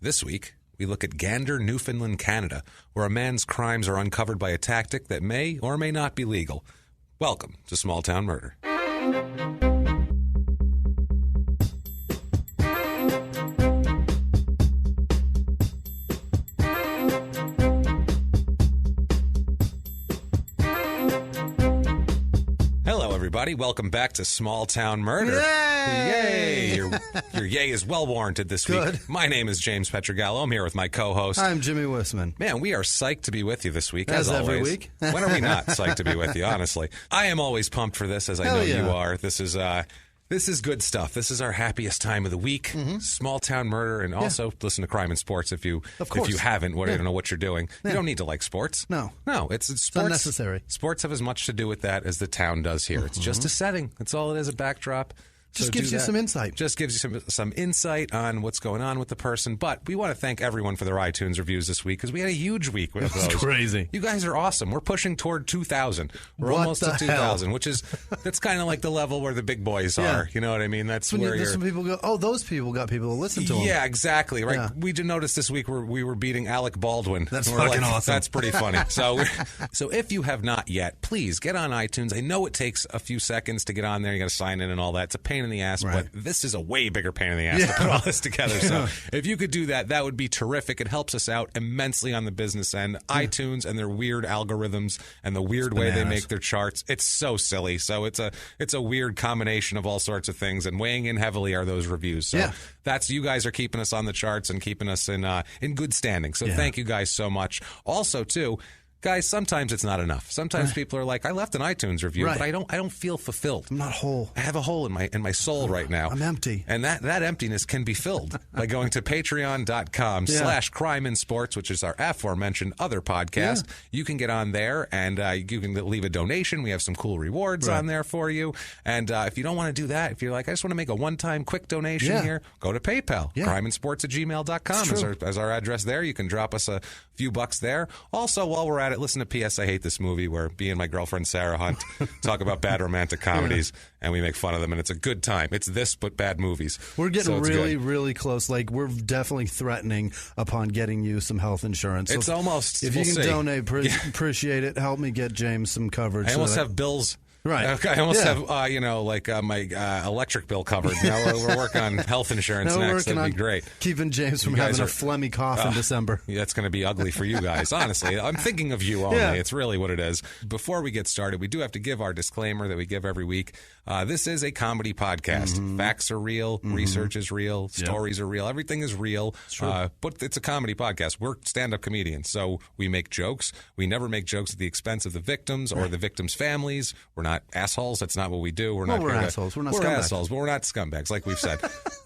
This week, we look at Gander, Newfoundland, Canada, where a man's crimes are uncovered by a tactic that may or may not be legal. Welcome to Small Town Murder. Everybody, welcome back to Small Town Murder. Yay! Your yay is well warranted this week. My name is James Pietragallo. I'm here with my co-host. I'm Jimmy Whisman. Man, we are psyched to be with you this week, as always. Every week. When are we not psyched to be with you, honestly? I am always pumped for this, as I know you are. This is good stuff. This is our happiest time of the week. Mm-hmm. Small Town Murder, and also listen to Crime and Sports if you haven't. I don't know what you're doing. You don't need to like sports. No, it's sports. It's unnecessary. Sports have as much to do with that as the town does here. Mm-hmm. It's just a setting. That's all it is, a backdrop. Just gives you some insight. Just gives you some insight on what's going on with the person. But we want to thank everyone for their iTunes reviews this week because we had a huge week with those. That's crazy. You guys are awesome. We're pushing toward 2,000. We're almost at 2,000, that's kind of like the level where the big boys are. You know what I mean? That's when people go, oh, those people got people to listen to them. Yeah, exactly. Right. Yeah. We did notice this week we were beating Alec Baldwin. That's fucking awesome. That's pretty funny. So if you have not yet, please get on iTunes. I know it takes a few seconds to get on there. You got to sign in and all that. It's a pain in the ass, but this is a way bigger pain in the ass to put all this together. So if you could do that, that would be terrific. It helps us out immensely on the business end. iTunes and their weird algorithms and the weird way they make their charts. It's so silly. So it's a weird combination of all sorts of things, and weighing in heavily are those reviews. So that's, you guys are keeping us on the charts and keeping us in good standing. So thank you guys so much. Also, too, guys, sometimes it's not enough. Sometimes people are like, I left an iTunes review, but I don't feel fulfilled. I'm not whole. I have a hole in my soul right now. I'm empty. And that emptiness can be filled by going to patreon.com/crimeinsports, which is our aforementioned other podcast. You can get on there and you can leave a donation. We have some cool rewards on there for you. And if you don't want to do that, if you're like, I just want to make a one-time quick donation here, go to PayPal. crimeinsports@gmail.com as our address there. You can drop us a few bucks there. Also, while we're at it, listen to P.S. I Hate This Movie, where me and my girlfriend Sarah Hunt talk about bad romantic comedies, and we make fun of them, and it's a good time. It's this, but bad movies. We're getting really close. Like, we're definitely threatening upon getting you some health insurance. So it's almost, if you can donate, appreciate it. Help me get James some coverage. I almost have bills. Right. I almost have, my electric bill covered. Now we're working on health insurance next. That'd be great. Keeping James from having a phlegmy cough in December. Yeah, that's going to be ugly for you guys. Honestly, I'm thinking of you only. It's really what it is. Before we get started, we do have to give our disclaimer that we give every week. This is a comedy podcast. Mm-hmm. Facts are real. Mm-hmm. Research is real. Stories are real. Everything is real. But it's a comedy podcast. We're stand-up comedians, so we make jokes. We never make jokes at the expense of the victims or the victims' families. We're not assholes. That's not what we do. We're assholes. We're assholes, but we're not scumbags, like we've said.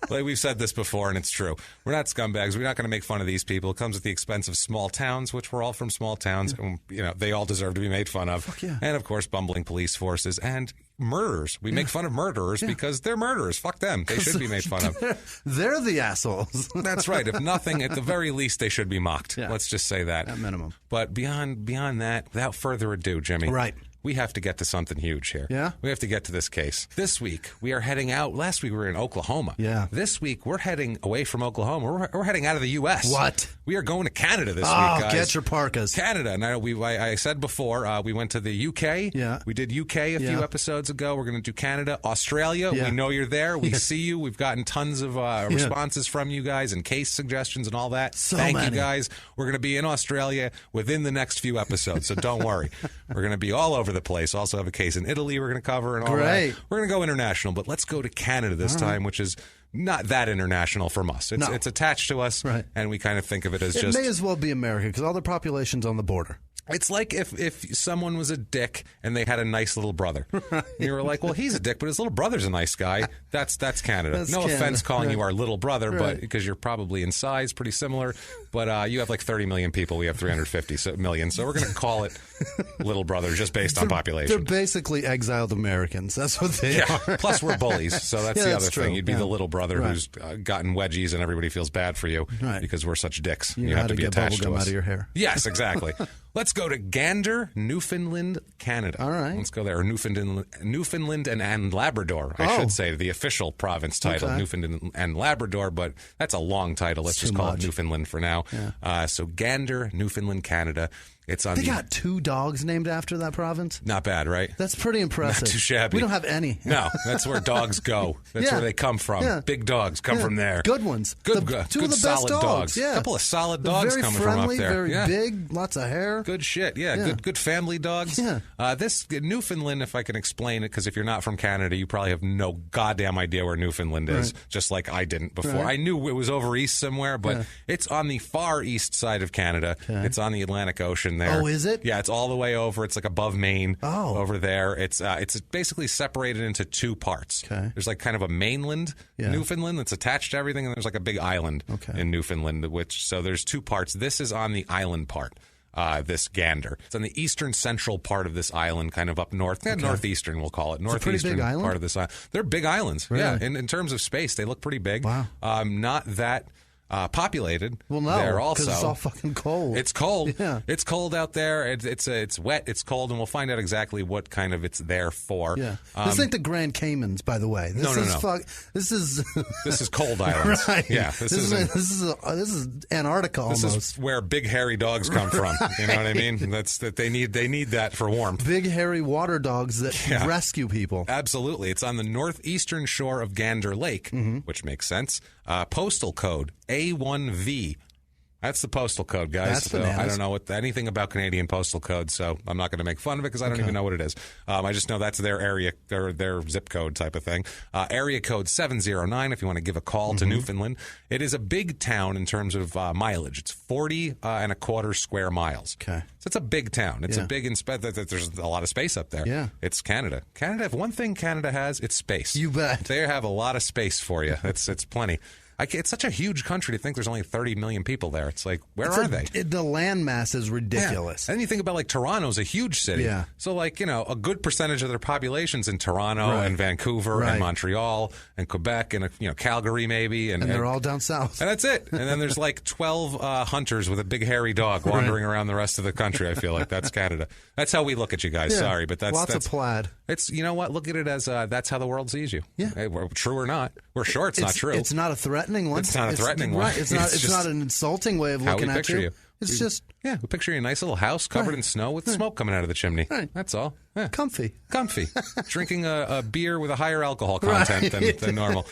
Like we've said this before, and it's true. We're not scumbags. We're not going to make fun of these people. It comes at the expense of small towns, which we're all from small towns. And, they all deserve to be made fun of. And, of course, bumbling police forces and murderers. We make fun of murderers because they're murderers. Fuck them. They should be made fun of. They're the assholes. That's right. If nothing, at the very least, they should be mocked. Let's just say that. At minimum. But beyond that, without further ado, Jimmy. Right. We have to get to something huge here. Yeah? We have to get to this case. This week, we are heading out. Last week, we were in Oklahoma. Yeah. This week, we're heading away from Oklahoma. We're heading out of the U.S. What? We are going to Canada this week, guys. Get your parkas. Canada. And I said before, we went to the U.K. Yeah. We did U.K. a few episodes ago. We're going to do Canada. Australia. We know you're there. We see you. We've gotten tons of responses from you guys and case suggestions and all that. Thank you, guys. We're going to be in Australia within the next few episodes, so don't worry. We're going to be all over the place. Also have a case in Italy we're going to cover and all that. We're going to go international, but let's go to Canada this time, which is not that international from us. It's attached to us, and we kind of think of it as it may as well be America because all the population's on the border. It's like if someone was a dick and they had a nice little brother. Right. You were like, well, he's a dick, but his little brother's a nice guy. That's Canada. No offense calling you our little brother, but because you're probably in size pretty similar. But you have like 30 million people. We have 350 million. So we're going to call it little brother just based on population. They're basically exiled Americans. That's what they are. Plus, we're bullies. So that's the other thing. You'd be the little brother who's gotten wedgies and everybody feels bad for you because we're such dicks. You have to be attached to us. Out of your hair. Yes, exactly. Let's go to Gander, Newfoundland, Canada. All right. Let's go there. Or Newfoundland and Labrador, I should say, the official province title, Newfoundland and Labrador, but that's a long title. Let's just call it Newfoundland for now. Yeah. So Gander, Newfoundland, Canada. It's on. They got 2 dogs named after that province? Not bad, right? That's pretty impressive. Not too shabby. We don't have any. No, that's where dogs go. That's where they come from. Yeah. Big dogs come from there. Good ones. Two of the good best solid dogs. Yeah. A couple of solid dogs coming friendly, from up there. Very big, lots of hair. Good shit. Yeah. Good family dogs. Yeah. This Newfoundland, if I can explain it, because if you're not from Canada, you probably have no goddamn idea where Newfoundland is, just like I didn't before. Right. I knew it was over east somewhere, but it's on the far east side of Canada. Okay. It's on the Atlantic Ocean there. Oh, is it? Yeah, it's all the way over. It's like above Maine over there. It's basically separated into 2 parts. Okay. There's like kind of a mainland, Newfoundland, that's attached to everything, and there's like a big island in Newfoundland, so there's 2 parts. This is on the island part. This Gander. It's on the eastern central part of this island, kind of up north. Northeastern, we'll call it. Northeastern part of this island. They're big islands. Really? Yeah, in terms of space, they look pretty big. Wow. Not that populated. Well, no, because it's all fucking cold. It's cold. Yeah. It's cold out there. It's wet. It's cold, and we'll find out exactly what kind of it's there for. Yeah. This ain't the Grand Caymans, by the way. No. This is this is cold islands. Right. Yeah. This is Antarctica almost. This is where big hairy dogs come from. You know what I mean? That's that they need that for warmth. Big hairy water dogs that rescue people. Absolutely. It's on the northeastern shore of Gander Lake, which makes sense. Postal code A1V. That's the postal code, guys. That's so bananas. I don't know anything about Canadian postal codes, so I'm not going to make fun of it because I don't even know what it is. I just know that's their area, their zip code type of thing. Area code 709 if you want to give a call to Newfoundland. It is a big town in terms of mileage. It's 40 and a quarter square miles. Okay. So it's a big town. It's a big, there's a lot of space up there. Yeah. It's Canada. If one thing Canada has, it's space. You bet. They have a lot of space for you. It's plenty. It's such a huge country to think there's only 30 million people there. It's like, where are they? The landmass is ridiculous. Yeah. And you think about like Toronto's a huge city. Yeah. So like, a good percentage of their population's in Toronto and Vancouver and Montreal and Quebec and Calgary maybe. And they're all down south. And that's it. And then there's like 12 hunters with a big hairy dog wandering around the rest of the country. I feel like that's Canada. That's how we look at you guys. Yeah. Sorry, but that's of plaid. It's what? Look at it as that's how the world sees you. Yeah. Hey, true or not? We're sure it's not true. It's not a threatening one. It's not a threatening one. Right. It's not an insulting way of looking at you. It's just we picture you a nice little house covered in snow with smoke coming out of the chimney. Right. That's all. Yeah. Comfy. Drinking a beer with a higher alcohol content than normal.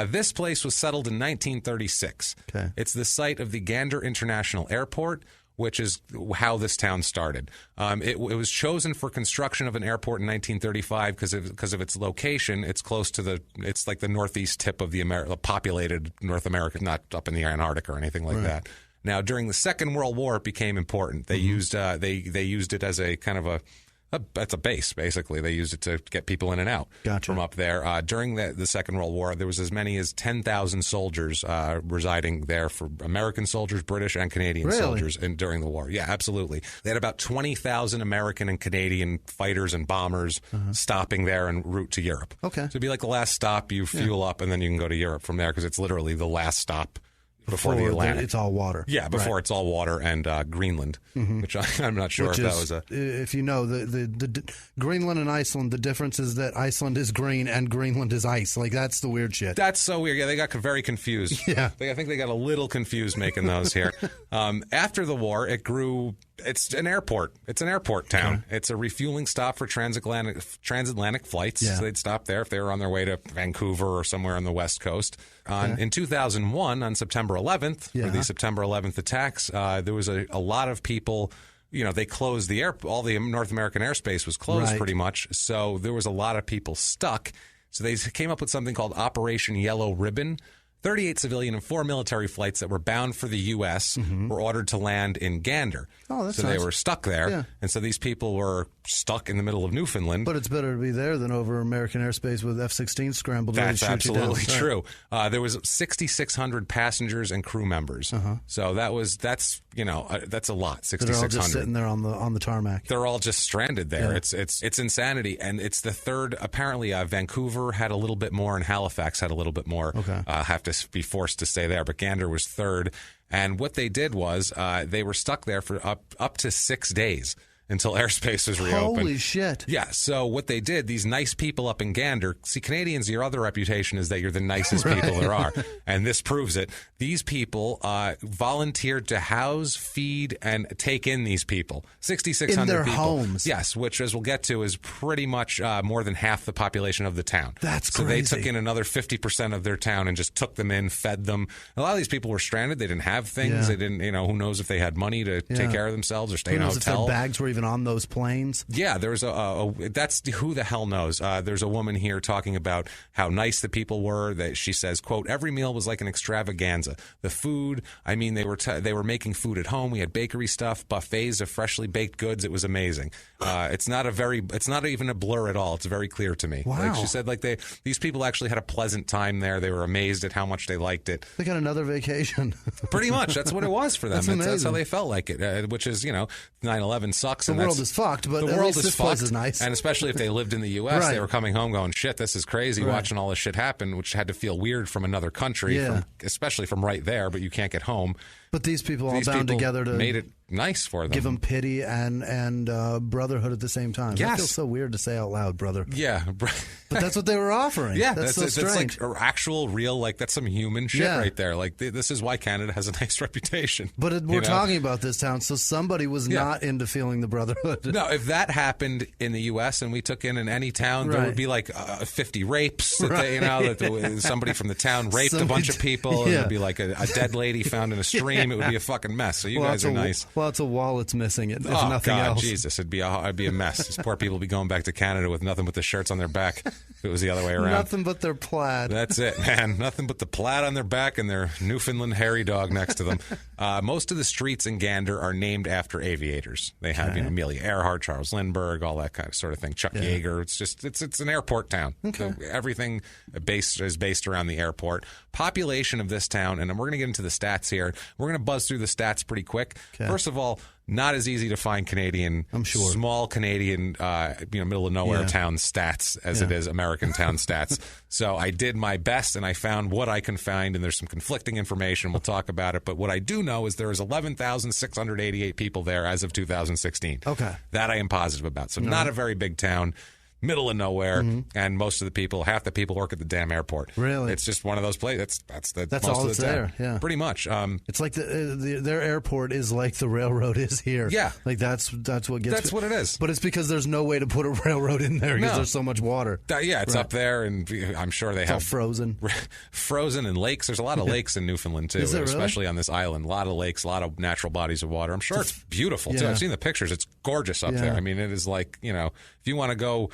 This place was settled in 1936. Okay. It's the site of the Gander International Airport, which is how this town started. It was chosen for construction of an airport in 1935 because of its location. It's close to it's like the northeast tip of the populated North America, not up in the Antarctica or anything like that. Now, during the Second World War, it became important. They used they used it as a kind of that's a base, basically. They used it to get people in and out from up there. During the Second World War, there was as many as 10,000 soldiers residing there for American soldiers, British, and Canadian soldiers during the war. Yeah, absolutely. They had about 20,000 American and Canadian fighters and bombers stopping there en route to Europe. Okay. So it'd be like the last stop, you fuel up, and then you can go to Europe from there because it's literally the last stop. Before the Atlantic. It's all water. Yeah, before it's all water and Greenland, which I'm not sure if that was a... If you know, the Greenland and Iceland, the difference is that Iceland is green and Greenland is ice. Like, that's the weird shit. That's so weird. Yeah, they got very confused. Yeah. I think they got a little confused making those here. After the war, it grew... It's an airport. It's an airport town. Okay. It's a refueling stop for transatlantic flights. Yeah. So they'd stop there if they were on their way to Vancouver or somewhere on the West Coast. In 2001, on September 11th, for the September 11th attacks, there was a lot of people... they closed all the North American airspace was closed pretty much. So there was a lot of people stuck. So they came up with something called Operation Yellow Ribbon. 38 civilian and 4 military flights that were bound for the U.S. Were ordered to land in Gander. Oh, that's so nice. They were stuck there. Yeah. And so these people were stuck in the middle of Newfoundland. But it's better to be there than over American airspace with F-16 scrambled. That's absolutely true. There was 6,600 passengers and crew members. So that's a lot. 6,600. They're all just sitting there on the tarmac. They're all just stranded there. Yeah. It's insanity, and it's the third. Apparently, Vancouver had a little bit more, and Halifax had a little bit more. Okay. I have to to be forced to stay there. But Gander was third. And what they did was they were stuck there for up to 6 days until airspace was reopened. Holy shit. Yeah, so what they did, these nice people up in Gander, see, Canadians, your other reputation is that you're the nicest people there are, and this proves it. These people volunteered to house, feed, and take in these people. 6,600 in their people. homes. Yes, which, as we'll get to, is pretty much more than half the population of the town. That's so crazy. So they took in another 50% of their town and just took them in, fed them. A lot of these people were stranded. They didn't have things. They didn't, who knows if they had money to take care of themselves or stay in a hotel. Who knows if their bags were even on those planes? Yeah, there's that's who the hell knows. There's a woman here talking about how nice the people were. That she says, quote, every meal was like an extravaganza. The food, I mean, they were making food at home. We had bakery stuff, buffets of freshly baked goods. It was amazing. It's not even a blur at all. It's very clear to me. Wow. Like she said, like these people actually had a pleasant time there. They were amazed at how much they liked it. They got another vacation. Pretty much. That's what it was for them. That's how they felt like it, which is, 9/11 sucks. The world is fucked, but the at world least is this fucked. place is nice. And especially if they lived in the U.S., Right. they were coming home going, shit, this is crazy, watching all this shit happen, which had to feel weird from another country, especially from right there, but you can't get home. But these people all bound together to made it nice for them. Give them pity and brotherhood at the same time. Yes. That feels so weird to say out loud, brother. Yeah. But that's what they were offering. Yeah, that's so strange. That's like actual, real, like that's some human shit right there. Like this is why Canada has a nice reputation. But we're talking about this town, so somebody was not into feeling the brotherhood. No, if that happened in the U.S. and we took in any town, there would be like 50 rapes. That somebody from the town raped a bunch of people. And it would be like a dead lady found in a stream. It would be a fucking mess. So you guys are nice. Lots of wallets missing, if nothing God, else. Jesus, it'd be a mess. These poor people would be going back to Canada with nothing but the shirts on their back. If it was the other way around. Nothing but their plaid. That's it, man. Nothing but the plaid on their back and their Newfoundland hairy dog next to them. Most of the streets in Gander are named after aviators. They have Amelia Earhart, Charles Lindbergh, all that kind of sort of thing. Chuck Yeager. It's an airport town. Okay. So everything is based around the airport. Population of this town, and we're going to get into the stats here. We're going to buzz through the stats pretty quick. Okay. First of all, not as easy to find Canadian, small Canadian, middle of nowhere town stats as it is American town stats. So I did my best and I found what I can find, and there's some conflicting information. We'll talk about it. But what I do know is there is 11,688 people there as of 2016. Okay. That I am positive about. So not a very big town. Middle of nowhere, and most of the people, half the people work at the damn airport. Really? It's just one of those places. That's most all of that's the town. there. Yeah, pretty much. It's like their airport is like the railroad is here. Yeah, like that's what gets. That's what it is. But it's because there's no way to put a railroad in there because there's so much water. It's up there, and I'm sure they have all frozen, and lakes. There's a lot of lakes in Newfoundland too, especially on this island. A lot of lakes, a lot of natural bodies of water. I'm sure it's beautiful too. I've seen the pictures. It's gorgeous up there. I mean, it is like if you want to go,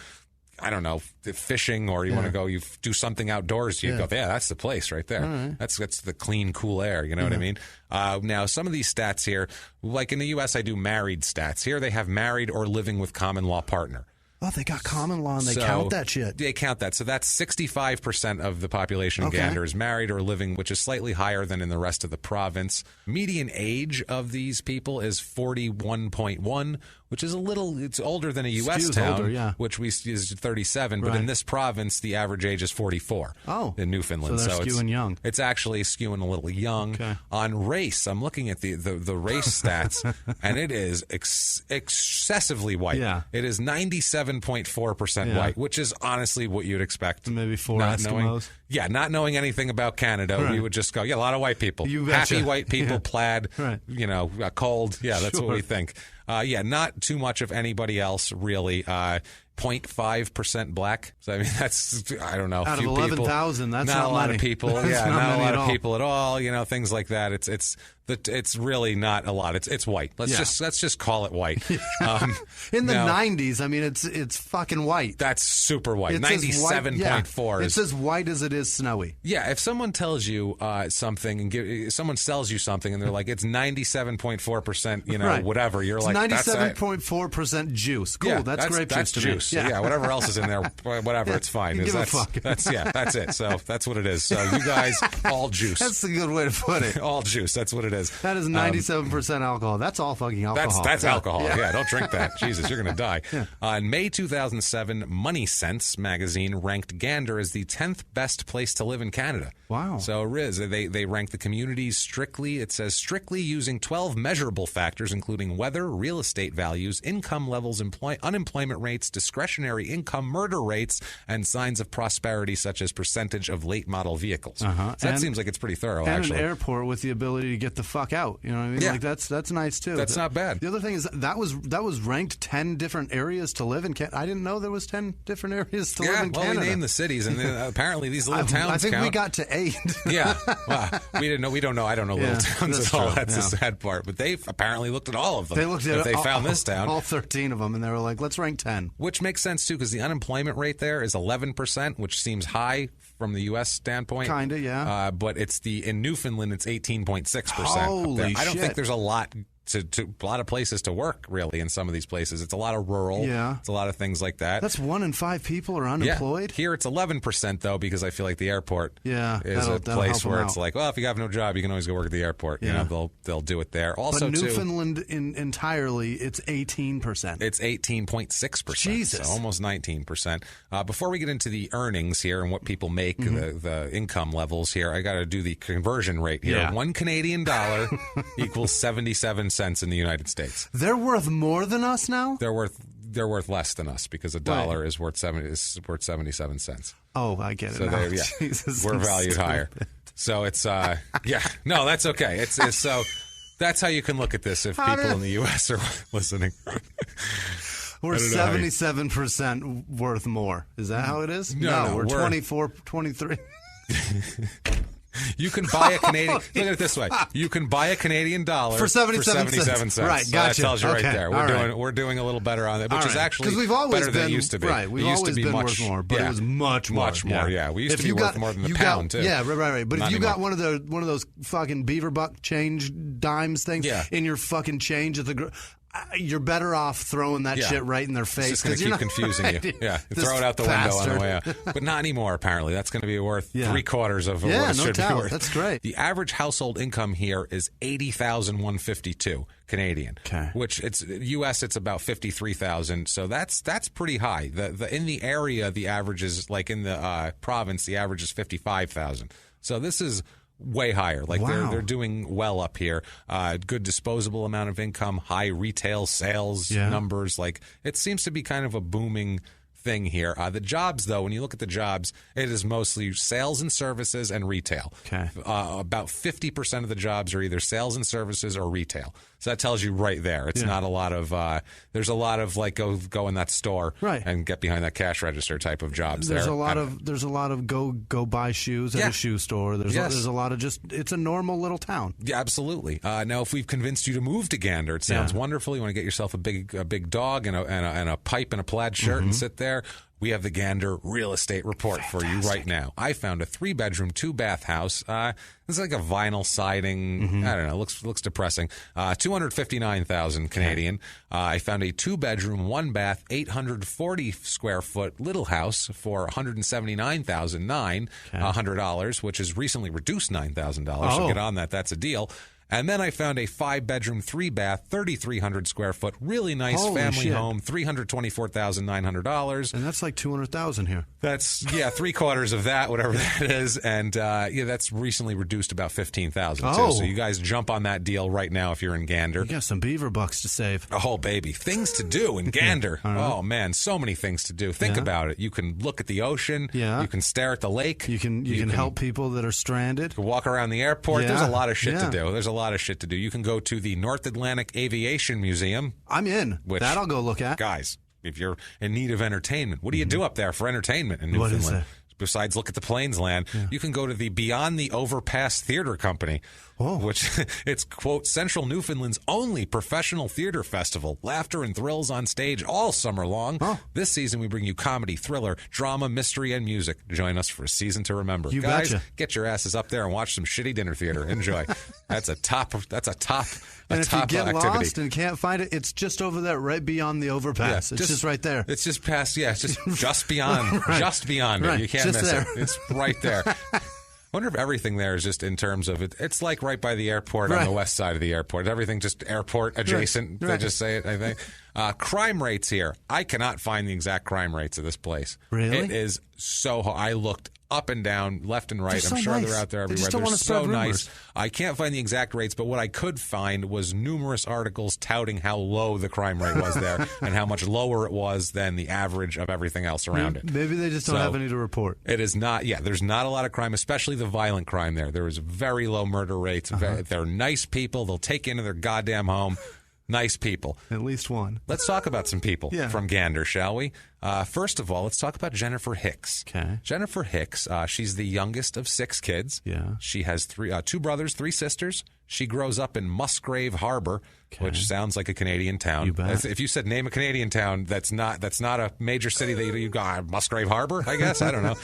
I don't know, fishing, or you want to go, you do something outdoors, you go, that's the place right there. Right. That's the clean, cool air. You know what I mean? Now, some of these stats here, like in the U.S., I do married stats. Here they have married or living with common law partner. Oh, they got common law, and they count that shit. They count that. So that's 65% of the population in Gander is married or living, which is slightly higher than in the rest of the province. Median age of these people is 41.1, which is it's older than a U.S. town, which is 37. But in this province, the average age is 44 in Newfoundland. So they're skewing young. It's actually skewing a little young. Okay. On race, I'm looking at the race stats, and it is excessively white. Yeah. It is 97.4% white, which is honestly what you'd expect. Maybe four Eskimos. Not knowing anything about Canada, we would just go, a lot of white people. Happy white people, plaid, cold. Yeah, that's what we think. Not too much of anybody else, really. 0.5% black. So, I mean, that's, I don't know. Out of 11,000, that's not a lot of people. Not a lot of people at all. Things like that. It's really not a lot. It's white. Let's just call it white. In the 90s, I mean, it's fucking white. That's super white. 97.4. It's as white as it is snowy. Yeah, if someone tells you something and someone sells you something and they're like, it's 97.4%, whatever. You're like, 97.4% juice. Cool, that's grape juice to me. juice. Yeah, whatever else is in there, whatever, it's fine. Give a fuck. That's it. So that's what it is. So you guys, all juice. That's a good way to put it. All juice. That's what it is. That is 97% alcohol. That's all fucking alcohol. That's alcohol. Yeah, don't drink that. Jesus, you're going to die. In May 2007, Money Sense magazine ranked Gander as the 10th best place to live in Canada. Wow. So Riz, they rank the communities strictly, it says, strictly using 12 measurable factors, including weather, real estate values, income levels, unemployment rates, discretionary income, murder rates, and signs of prosperity, such as percentage of late model vehicles. So that seems like it's pretty thorough, and actually. And an airport with the ability to get the fuck out. You know what I mean? Yeah. Like that's nice, too. That's not bad. The other thing is that was ranked 10 different areas to live in Canada. I didn't know there was 10 different areas to live in Canada. Well, we named the cities, and apparently these little towns I think count. we got to 8. Yeah. Well, we didn't know. We don't know. I don't know little towns at all. True. That's the sad part. But they've apparently looked at all of them. They looked at they found this town. All 13 of them, and they were like, let's rank 10. Which makes sense, too, because the unemployment rate there is 11%, which seems high from the U.S. standpoint. Kind of, yeah. But in Newfoundland, it's 18.6%. Holy shit. I don't think there's a lot of places to work, really, in some of these places. It's a lot of rural. Yeah. It's a lot of things like that. That's 1 in 5 people are unemployed? Yeah. Here it's 11%, though, because I feel like the airport is a that'll place where it's out. like, well, if you have no job, you can always go work at the airport. Yeah. You know, they'll do it there. Also, but Newfoundland entirely, it's 18%. It's 18.6%. Jesus. So almost 19%. Before we get into the earnings here and what people make, the income levels here, I got to do the conversion rate here. Yeah. $1 Canadian equals 77 cents in the United States. They're worth more than us now? They're worth less than us because a dollar is worth 77 cents. Oh, I get it. So now. Jesus, we're valued higher. So it's no, that's okay. It's so that's how you can look at this if people in the U.S. are listening. We're 77% worth more. Is that how it is? No, we're 24, 23. You can buy a Canadian. Look at it this way: you can buy a Canadian dollar for 77 cents. Right, so gotcha. that tells you okay. right there. We're doing a little better on it, which is actually we've always better than it used to be. Right, we've always been worth more, but it was much more. Much more. Yeah, we used to be worth more than the pound too. Yeah, right. But if you got one of those fucking beaver buck change dimes things in your fucking change at the. You're better off throwing that shit right in their face. It's just going to keep confusing you. Yeah, throw it out the window on the way out. But not anymore, apparently. That's going to be worth 3/4 of what it should be worth. That's great. The average household income here is $80,152 Canadian. Okay. Which it's U.S. It's about $53,000. So that's pretty high. In the area, the average is like in the province, the average is $55,000. So this is way higher. Like they're doing well up here. Good disposable amount of income, high retail sales numbers. Like it seems to be kind of a booming thing here. The jobs, though, when you look at the jobs, it is mostly sales and services and retail. Okay. About 50% of the jobs are either sales and services or retail. So that tells you right there. It's not a lot of, there's a lot of like go in that store and get behind that cash register type of jobs. There's a lot of go buy shoes at a shoe store. There's a lot of just, it's a normal little town. Yeah, absolutely. Now, if we've convinced you to move to Gander, it sounds wonderful. You want to get yourself a big dog and a pipe and a plaid shirt and sit there. We have the Gander real estate report for you right now. I found a 3-bedroom, 2-bath house. It's like a vinyl siding. I don't know. Looks depressing. 259,000 Canadian. I found a 2-bedroom, 1-bath, 840 square foot little house for $179,900, which is recently reduced $9,000. So get on that. That's a deal. And then I found a 5-bedroom, 3-bath, 3,300 square foot, really nice family home, $324,900. And that's like $200,000 here. That's 3/4 of that, whatever that is, and that's recently reduced about $15,000 too. So you guys jump on that deal right now if you're in Gander. You got some beaver bucks to save. Oh baby, things to do in Gander. Oh man, so many things to do. Think about it. You can look at the ocean. Yeah. You can stare at the lake. You can help people that are stranded. You can walk around the airport. There's a lot of shit to do. There's a lot of shit to do. You can go to the North Atlantic Aviation Museum. I'm in. That I'll go look at. Guys, if you're in need of entertainment, what do you do up there for entertainment in Newfoundland? What is it? Besides look at the plains land, you can go to the Beyond the Overpass Theater Company. which it's, quote, Central Newfoundland's only professional theater festival. Laughter and thrills on stage all summer long. This season, we bring you comedy, thriller, drama, mystery, and music. Join us for a season to remember. You Guys, betcha. get your asses up there and watch some shitty dinner theater. Enjoy. That's a top And if you get activity. lost and can't find it, it's just over there, right beyond the overpass. It's just right there. It's just past, it's just beyond, just beyond it. You can't miss it. It's right there. I wonder if everything there is just in terms of it. It's like right by the airport on the west side of the airport. Everything just airport adjacent. They just say it, I think. Crime rates here. I cannot find the exact crime rates of this place. Really? It is so I looked up and down, left and right. They're I'm so sure nice. they're out there everywhere. They just don't They're want to spread so rumors. nice. I can't find the exact rates, but what I could find was numerous articles touting how low the crime rate was there and how much lower it was than the average of everything else around it. Maybe they just don't have any to report. It is not. Yeah, there's not a lot of crime, especially the violent crime there. There is very low murder rates. They're nice people. They'll take you into their goddamn home. Nice people. At least one. Let's talk about some people from Gander, shall we? First of all, let's talk about Jennifer Hicks. Okay. Jennifer Hicks, she's the youngest of 6 kids. Yeah. She has 2 brothers, 3 sisters. She grows up in Musgrave Harbor, which sounds like a Canadian town. You bet. If you said name a Canadian town, that's not a major city that you got. Musgrave Harbor, I guess. I don't know.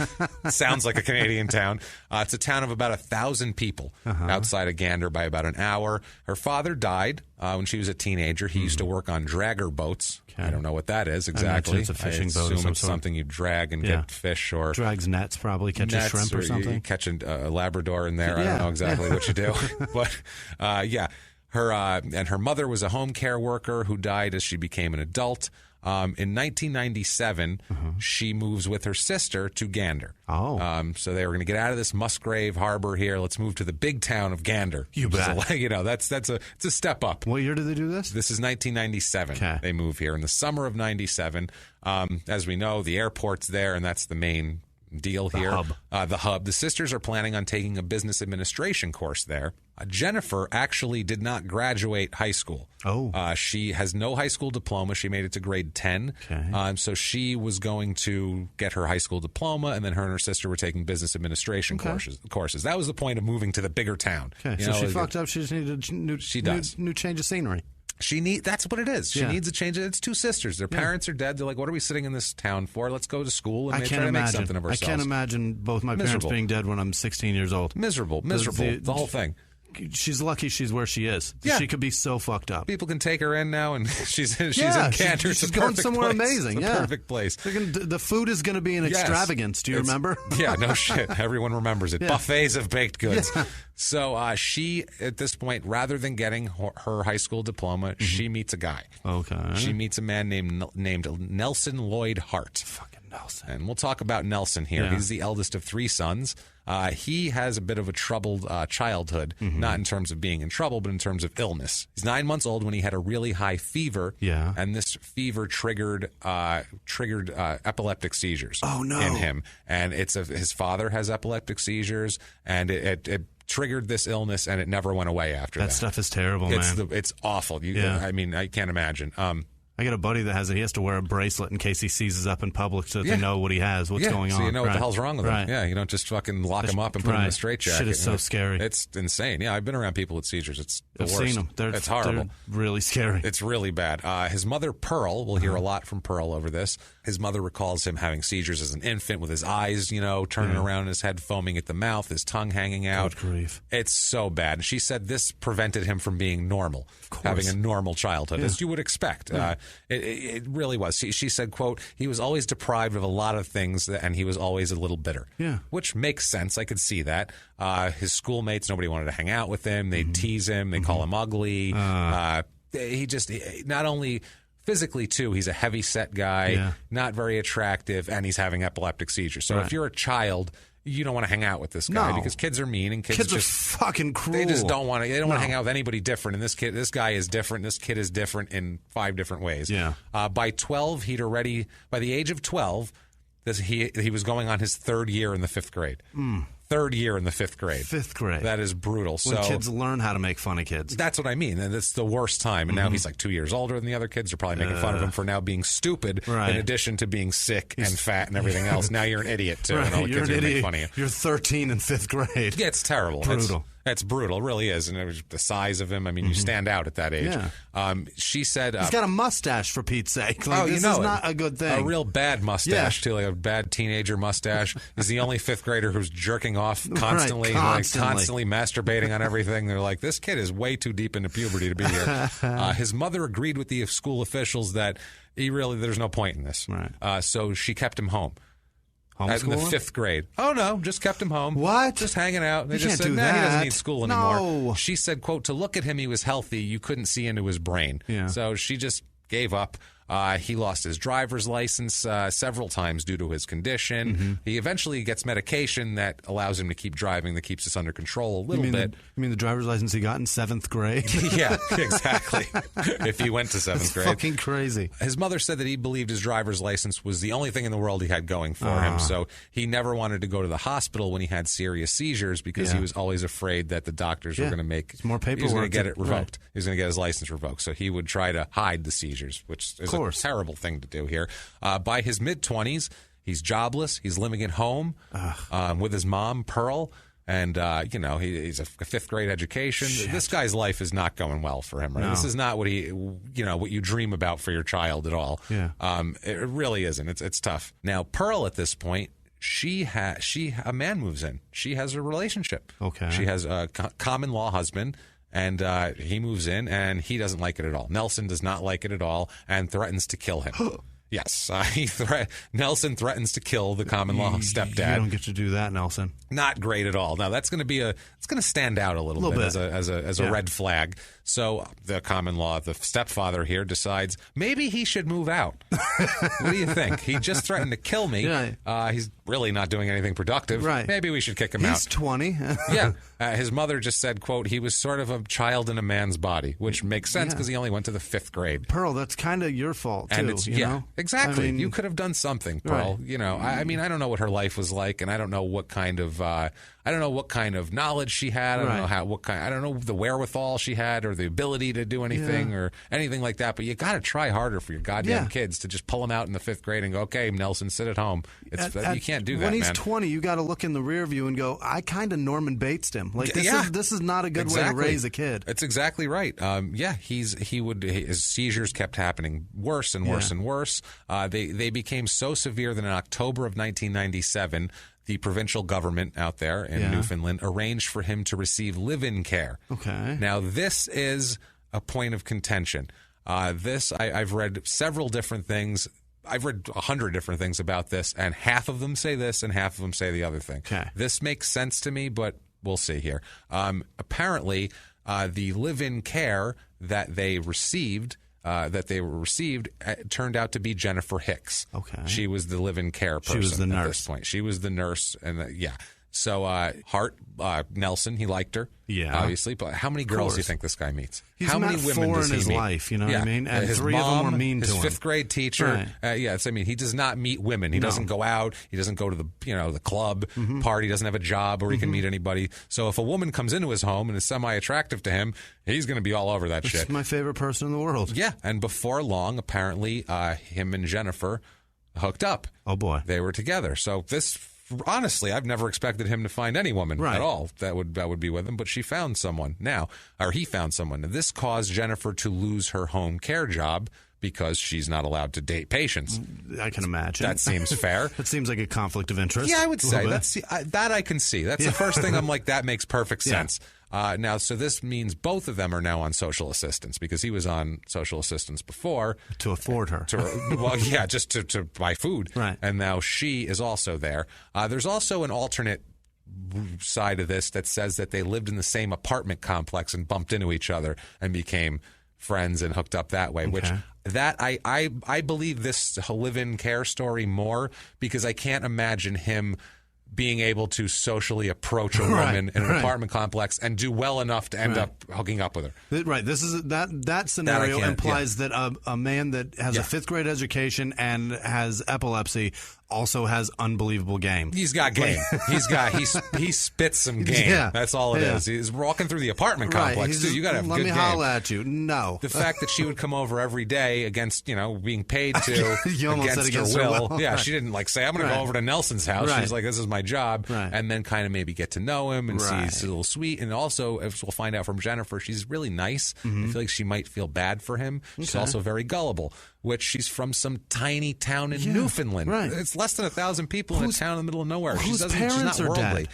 Sounds like a Canadian town. It's a town of about 1,000 people outside of Gander by about an hour. Her father died when she was a teenager. He used to work on dragger boats. I don't know what that is exactly. It's a fishing boat. I assume it's something you drag and get fish or drags nets, probably catch a shrimp or something. You catch a Labrador in there. I don't know exactly what you do, but her mother was a home care worker who died as she became an adult. In 1997, she moves with her sister to Gander. So they were going to get out of this Musgrave Harbor here. Let's move to the big town of Gander. You bet. It's a step up. What year did they do this? This is 1997. Okay. They move here in the summer of 97. As we know, the airport's there, and that's the main deal here. The hub. The sisters are planning on taking a business administration course there. Jennifer actually did not graduate high school. She has no high school diploma. She made it to grade 10. Okay. So she was going to get her high school diploma, and then her and her sister were taking business administration courses. That was the point of moving to the bigger town. Okay. So she fucked up. She just needed a new change of scenery. That's what it is. She needs a change. It's 2 sisters. Their parents are dead. They're like, what are we sitting in this town for? Let's go to school and try to make something of ourselves. I can't imagine both my parents being dead when I'm 16 years old. Miserable. The whole thing. She's lucky she's where she is. Yeah. She could be so fucked up. People can take her in now, and she's in Gander. She's going somewhere amazing. It's a perfect place. The food is going to be an extravagance. Do you remember? Yeah, no shit. Everyone remembers it. Buffets of baked goods. Yeah. So she, at this point, rather than getting her high school diploma, she meets a guy. Okay. She meets a man named Nelson Lloyd Hart. Fucking Nelson. And we'll talk about Nelson here. He's the eldest of 3 sons. He has a bit of a troubled childhood, not in terms of being in trouble, but in terms of illness. He's 9 months old when he had a really high fever, and this fever triggered epileptic seizures in him. And his father has epileptic seizures, and it triggered this illness, and it never went away after that. That stuff is terrible, man. It's awful. I mean, I can't imagine. I got a buddy that has it. He has to wear a bracelet in case he seizes up in public so that they know what he has, what's going on. So you know what the hell's wrong with him. Yeah, you don't just fucking lock him up and put him in a straitjacket. Shit is so scary. It's insane. Yeah, I've been around people with seizures. It's the worst. I've seen them. It's horrible. They're really scary. It's really bad. His mother, Pearl, we'll hear a lot from Pearl over this. His mother recalls him having seizures as an infant with his eyes, turning around in his head, foaming at the mouth, his tongue hanging out. Good grief. It's so bad. And she said this prevented him from being normal, having a normal childhood, as you would expect. It really was. She said, quote, he was always deprived of a lot of things, and he was always a little bitter. Yeah. Which makes sense. I could see that. His schoolmates, nobody wanted to hang out with him. They'd tease him. They call him ugly. He just, not only physically, too, he's a heavy-set guy, not very attractive, and he's having epileptic seizures. So if you're a child, you don't want to hang out with this guy because kids are mean and kids are fucking cruel. They just don't want to. They don't want to hang out with anybody different. And this guy is different. This kid is different in 5 different ways. Yeah. By the age of 12, he was going on his 3rd year in the 5th grade. 3rd year in the 5th grade. 5th grade. That is brutal. When kids learn how to make fun of kids. That's what I mean. And it's the worst time. And now he's like 2 years older than the other kids. They're probably making fun of him for now being stupid in addition to being sick and fat and everything else. Now you're an idiot, too. And all the kids are going to make fun of you. You're 13 in 5th grade. Yeah, it's terrible. Brutal. It's brutal, it really is. And it was the size of him. I mean, you stand out at that age. Yeah. She said... he's got a mustache, for Pete's sake. Like, this is not a good thing. A real bad mustache, too, like a bad teenager mustache. He's the only fifth grader who's jerking off constantly, constantly masturbating on everything. They're like, this kid is way too deep into puberty to be here. His mother agreed with the school officials that there's no point in this. Right. So she kept him home. In the 5th grade. Oh, no, just kept him home. What? Just hanging out. They just said, he doesn't need school anymore. She said, quote, to look at him, he was healthy. You couldn't see into his brain. Yeah. So she just gave up. He lost his driver's license several times due to his condition. Mm-hmm. He eventually gets medication that allows him to keep driving, that keeps us under control a little bit. You mean the driver's license he got in 7th grade? Yeah, exactly. If he went to 7th grade. Fucking crazy. His mother said that he believed his driver's license was the only thing in the world he had going for him. So he never wanted to go to the hospital when he had serious seizures because he was always afraid that the doctors were going to make... It's more paperwork. He was going to get it revoked. He was going to get his license revoked. So he would try to hide the seizures, which is a terrible thing to do here. By his mid-20s, he's jobless. He's living at home with his mom, Pearl. And, he's a 5th grade education. Shit. This guy's life is not going well for him, right? No. This is not what what you dream about for your child at all. Yeah. It really isn't. It's tough. Now, Pearl at this point, a man moves in. She has a relationship. Okay. She has a common law husband. And he moves in, and he doesn't like it at all. Nelson does not like it at all and threatens to kill him. Yes, Nelson threatens to kill the common law stepdad. You don't get to do that, Nelson. Not great at all. Now that's going to it's going to stand out a little bit as a red flag. So the common law, the stepfather here decides maybe he should move out. What do you think? He just threatened to kill me. Yeah. He's really not doing anything productive. Right. Maybe we should kick him out. He's 20. Yeah. His mother just said, quote, he was sort of a child in a man's body, which makes sense because he only went to the 5th grade. Pearl, that's kind of your fault, too. And you know? Exactly. I mean, you could have done something, Pearl. Right. I mean, I don't know what her life was like, and I don't know what kind of knowledge she had. I don't know the wherewithal she had or the ability to do anything or anything like that. But you got to try harder for your goddamn kids to just pull them out in the 5th grade and go, okay, Nelson, sit at home. You can't do that, when he's 20, you got to look in the rear view and go, I kind of Norman Bates'd him. Like this is not a good way to raise a kid. That's exactly right. His seizures kept happening worse and worse and worse. They became so severe that in October of 1997. The provincial government out there in Newfoundland arranged for him to receive live-in care. Okay. Now, this is a point of contention. I've read several different things. I've read 100 different things about this, and half of them say this and half of them say the other thing. Okay. This makes sense to me, but we'll see here. Apparently, the live-in care that they received turned out to be Jennifer Hicks. Okay. She was the live-in care person. She was the nurse. At this point. She was the nurse, and So Hart, Nelson, he liked her. Yeah. Obviously. But how many girls do you think this guy meets? He's how many met women 4 does in he his meet? life, you know what I mean? And his 3 mom, of them were mean to him. His 5th grade teacher. Right. He does not meet women. He doesn't go out. He doesn't go to the club party. He doesn't have a job where he can meet anybody. So if a woman comes into his home and is semi-attractive to him, he's going to be all over that shit. He's my favorite person in the world. Yeah. And before long, apparently, him and Jennifer hooked up. Oh, boy. They were together. So this... Honestly, I've never expected him to find any woman at all that would be with him, but she found someone he found someone. Now, this caused Jennifer to lose her home care job because she's not allowed to date patients. I can imagine. That seems fair. That seems like a conflict of interest. Yeah, I would say that I can see. That's the first thing I'm like, that makes perfect sense. Now, so this means both of them are now on social assistance because he was on social assistance before. To afford her. Just to buy food. Right. And now she is also there. There's also an alternate side of this that says that they lived in the same apartment complex and bumped into each other and became friends and hooked up that way, which I believe this live-in care story more because I can't imagine him being able to socially approach a woman in an apartment complex and do well enough to end up hooking up with her. Right. This is that scenario implies that a man that has a 5th grade education and has epilepsy also has unbelievable game. He's got game. He spits some game. Yeah. That's all it is. He's walking through the apartment complex, too. You got to have good game. Let me holler at you. No. The fact that she would come over every day against, being paid to against her will. Yeah, she didn't say, I'm going to go over to Nelson's house. She's like, this is my job. And then kind of maybe get to know him and see he's a little sweet. And also, as we'll find out from Jennifer, she's really nice. I feel like she might feel bad for him. She's also very gullible, which she's from some tiny town in Newfoundland. It's less than 1,000 people in a town in the middle of nowhere. She's not worldly.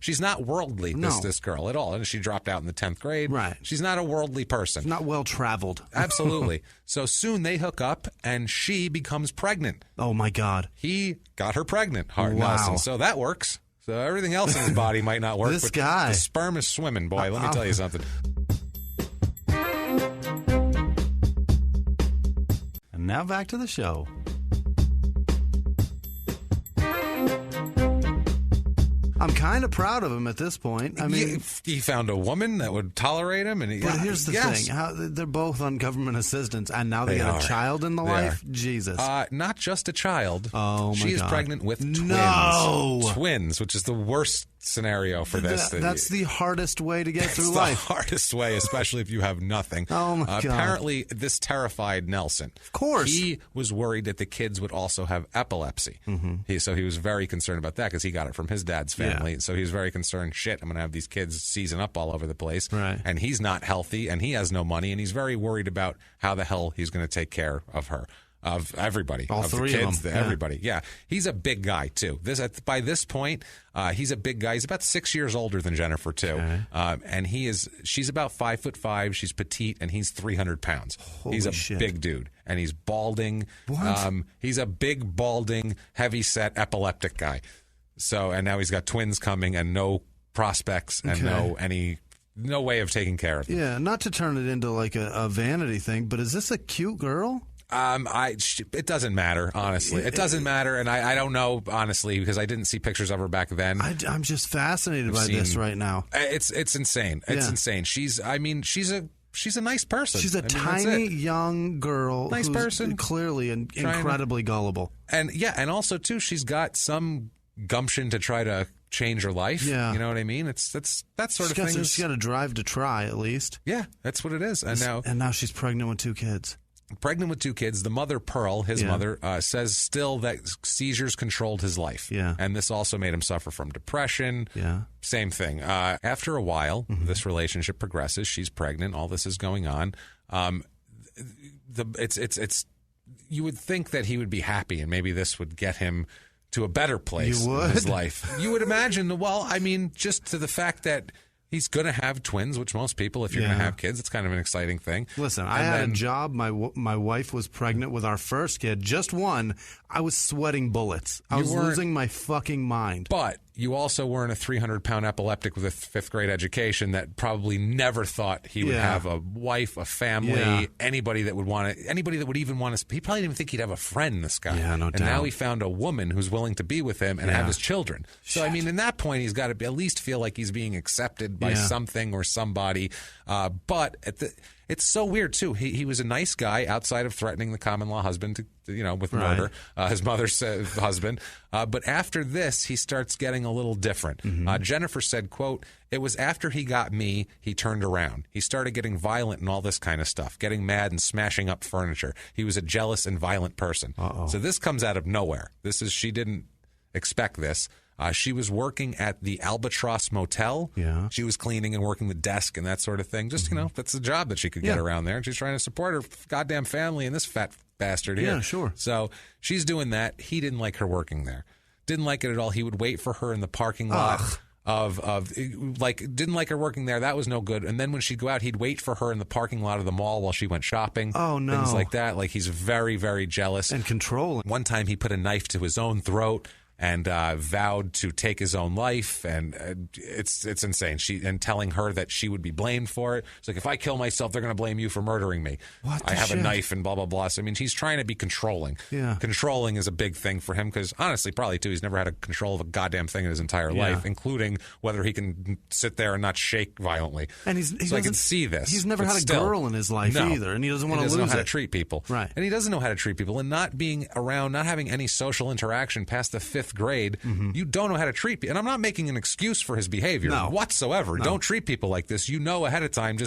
She's not worldly, this girl, at all. And she dropped out in the 10th grade. She's not a worldly person. Not well-traveled. Absolutely. So soon they hook up, and she becomes pregnant. Oh, my God. He got her pregnant, Nelson. So that works. So everything else in his body might not work. This guy. The sperm is swimming, boy. Let me tell you something. And now back to the show. I'm kind of proud of him at this point. I mean, he found a woman that would tolerate him, and but here's the thing: they're both on government assistance, and now they got a child in the life. Jesus, not just a child. Oh my God, she is pregnant with twins. No, twins, which is the worst scenario for this. That's the hardest way to get through life. The hardest way, especially if you have nothing. Oh my God! Apparently, this terrified Nelson. Of course, he was worried that the kids would also have epilepsy. So he was very concerned about that because he got it from his dad's family. So he was very concerned, I'm going to have these kids season up all over the place. And he's not healthy, and he has no money, and he's very worried about how the hell he's going to take care of her. Of everybody, all of three the kids, of them. Everybody. Yeah, he's a big guy too. By this point, he's a big guy. He's about 6 years older than Jennifer too, and she's about 5'5". She's petite, and he's 300 pounds. He's a big dude, and he's balding. What? He's a big, balding, heavy-set, epileptic guy. So, and now he's got twins coming, and no prospects, and no way of taking care of them. Yeah, not to turn it into like a vanity thing, but is this a cute girl? It doesn't matter, honestly. It doesn't matter, and I don't know, honestly, because I didn't see pictures of her back then. I'm just fascinated by this right now. It's insane. It's insane. She's a nice person. She's a tiny young girl, nice person, clearly incredibly gullible. And also too, she's got some gumption to try to change her life. Yeah. You know what I mean? It's that sort of thing. She's got a drive to try, at least. Yeah, that's what it is. And now she's pregnant with 2 kids. The mother, Pearl, his mother, says still that seizures controlled his life. Yeah. And this also made him suffer from depression. Yeah. Same thing. After a while, this relationship progresses. She's pregnant. All this is going on. You would think that he would be happy, and maybe this would get him to a better place in his life. You would imagine. Well, I mean, just to the fact that he's going to have twins, which most people, if you're going to have kids, it's kind of an exciting thing. Listen, I had a job. My wife was pregnant with our first kid, just one. I was sweating bullets. I was losing my fucking mind. But you also weren't a 300-pound epileptic with a 5th grade education that probably never thought he would have a wife, a family, anybody that would even want to. He probably didn't even think he'd have a friend, this guy. Yeah, no doubt. And now he found a woman who's willing to be with him and have his children. So, I mean, in that point, he's got to at least feel like he's being accepted by something or somebody. But it's so weird, too. He was a nice guy outside of threatening the common law husband with murder, his mother's husband. But after this, he starts getting a little different. Jennifer said, quote, "It was after he got me, he turned around. He started getting violent and all this kind of stuff, getting mad and smashing up furniture. He was a jealous and violent person." So this comes out of nowhere. She didn't expect this. She was working at the Albatross Motel. Yeah. She was cleaning and working the desk and that sort of thing. Just, that's the job that she could get around there. And she's trying to support her goddamn family and this fat bastard here. Yeah, sure. So she's doing that. He didn't like her working there. Didn't like it at all. He would wait for her in the parking lot. Didn't like her working there. That was no good. And then when she'd go out, he'd wait for her in the parking lot of the mall while she went shopping. Oh, no. Things like that. Like, he's very, very jealous. And controlling. One time he put a knife to his own throat. and vowed to take his own life, and it's insane. And telling her that she would be blamed for it. It's like, if I kill myself, they're going to blame you for murdering me. I have a knife and blah, blah, blah. So, I mean, he's trying to be controlling. Yeah. Controlling is a big thing for him because, honestly, probably, too, he's never had a control of a goddamn thing in his entire life, including whether he can sit there and not shake violently. And so I can see this. He's never had a girl in his life either, and he doesn't want to lose it. He doesn't know how to treat people. Right. And he doesn't know how to treat people. And not being around, not having any social interaction past the 5th grade, you don't know how to treat people. And I'm not making an excuse for his behavior whatsoever. No. Don't treat people like this. You know ahead of time.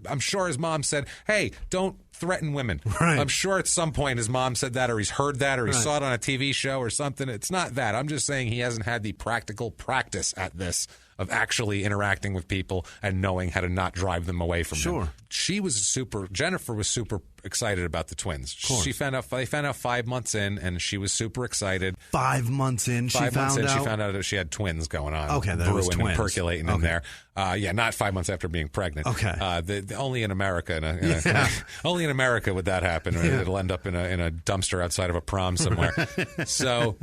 I'm sure his mom said, hey, don't threaten women. Right. I'm sure at some point his mom said that, or he's heard that, or he saw it on a TV show or something. It's not that. I'm just saying he hasn't had the practical practice at this of actually interacting with people and knowing how to not drive them away from him. Jennifer was super excited about the twins. They found out 5 months in, and she was super excited. 5 months in, she found out that she had twins going on. Okay, there was twins. And percolating in there. Not 5 months after being pregnant. Okay. Only in America, only in America would that happen. It'll end up in a dumpster outside of a prom somewhere. So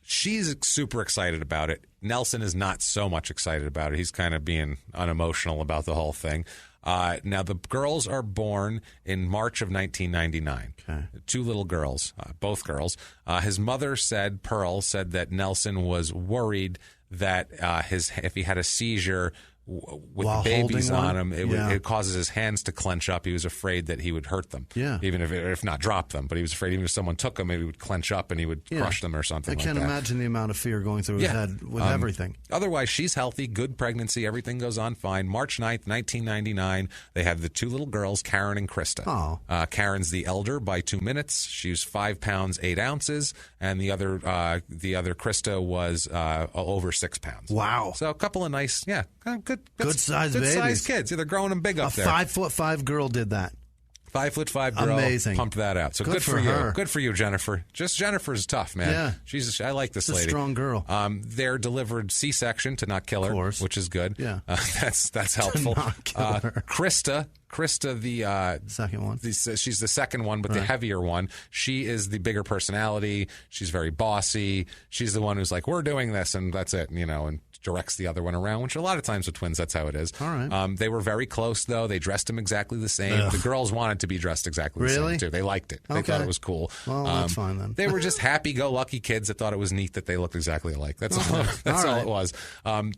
she's super excited about it. Nelson is not so much excited about it. He's kind of being unemotional about the whole thing. Now, the girls are born in March of 1999. Okay. 2 little girls, both girls. His mother Pearl said that Nelson was worried that if he had a seizure with the babies on him, it causes his hands to clench up. He was afraid that he would hurt them, even if not drop them. But he was afraid even if someone took them, maybe he would clench up and he would crush them or something like that. I can't imagine the amount of fear going through his head with everything. Otherwise, she's healthy, good pregnancy, everything goes on fine. March 9th, 1999, they have the 2 little girls, Karen and Krista. Oh. Karen's the elder by 2 minutes. She was 5 pounds, 8 ounces, and the other Krista was over 6 pounds. Wow. So a couple of nice, good sized babies. Good sized kids. They're growing them big up there. A 5'5" girl did that. 5'5" girl. Amazing. Pumped that out. So good for you. Her. Good for you, Jennifer. Jennifer's tough, man. Yeah. I like this lady. A strong girl. They're delivered C-section to not kill her, which is good. Yeah. That's helpful. To not kill her. Krista, the second one. She's the second one, but the heavier one. She is the bigger personality. She's very bossy. She's the one who's like, we're doing this, and that's it, and directs the other one around, which a lot of times with twins, that's how it is. All right. They were very close, though. They dressed them exactly the same. Ugh. The girls wanted to be dressed exactly the same, too. They liked it. They thought it was cool. Well, that's fine, then. They were just happy-go-lucky kids that thought it was neat that they looked exactly alike. That's all it was.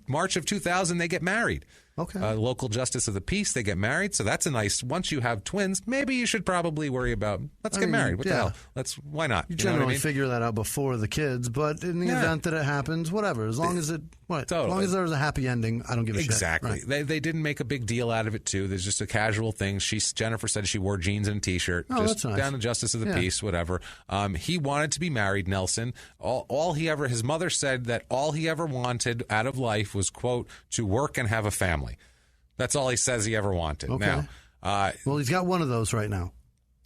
March of 2000, they get married. Okay. Local justice of the peace, they get married. So that's a nice, once you have twins, maybe you should probably worry about, let's get married. What the hell? Why not? You generally figure that out before the kids, but in the event that it happens, whatever. As long as as long as there's a happy ending, I don't give a shit. Exactly. Right. They didn't make a big deal out of it, too. There's just a casual thing. Jennifer said she wore jeans and a T-shirt. That's nice. Down to justice of the peace, whatever. He wanted to be married, Nelson. His mother said that all he ever wanted out of life was, quote, to work and have a family. That's all he says he ever wanted. Okay. Now, well, he's got one of those right now.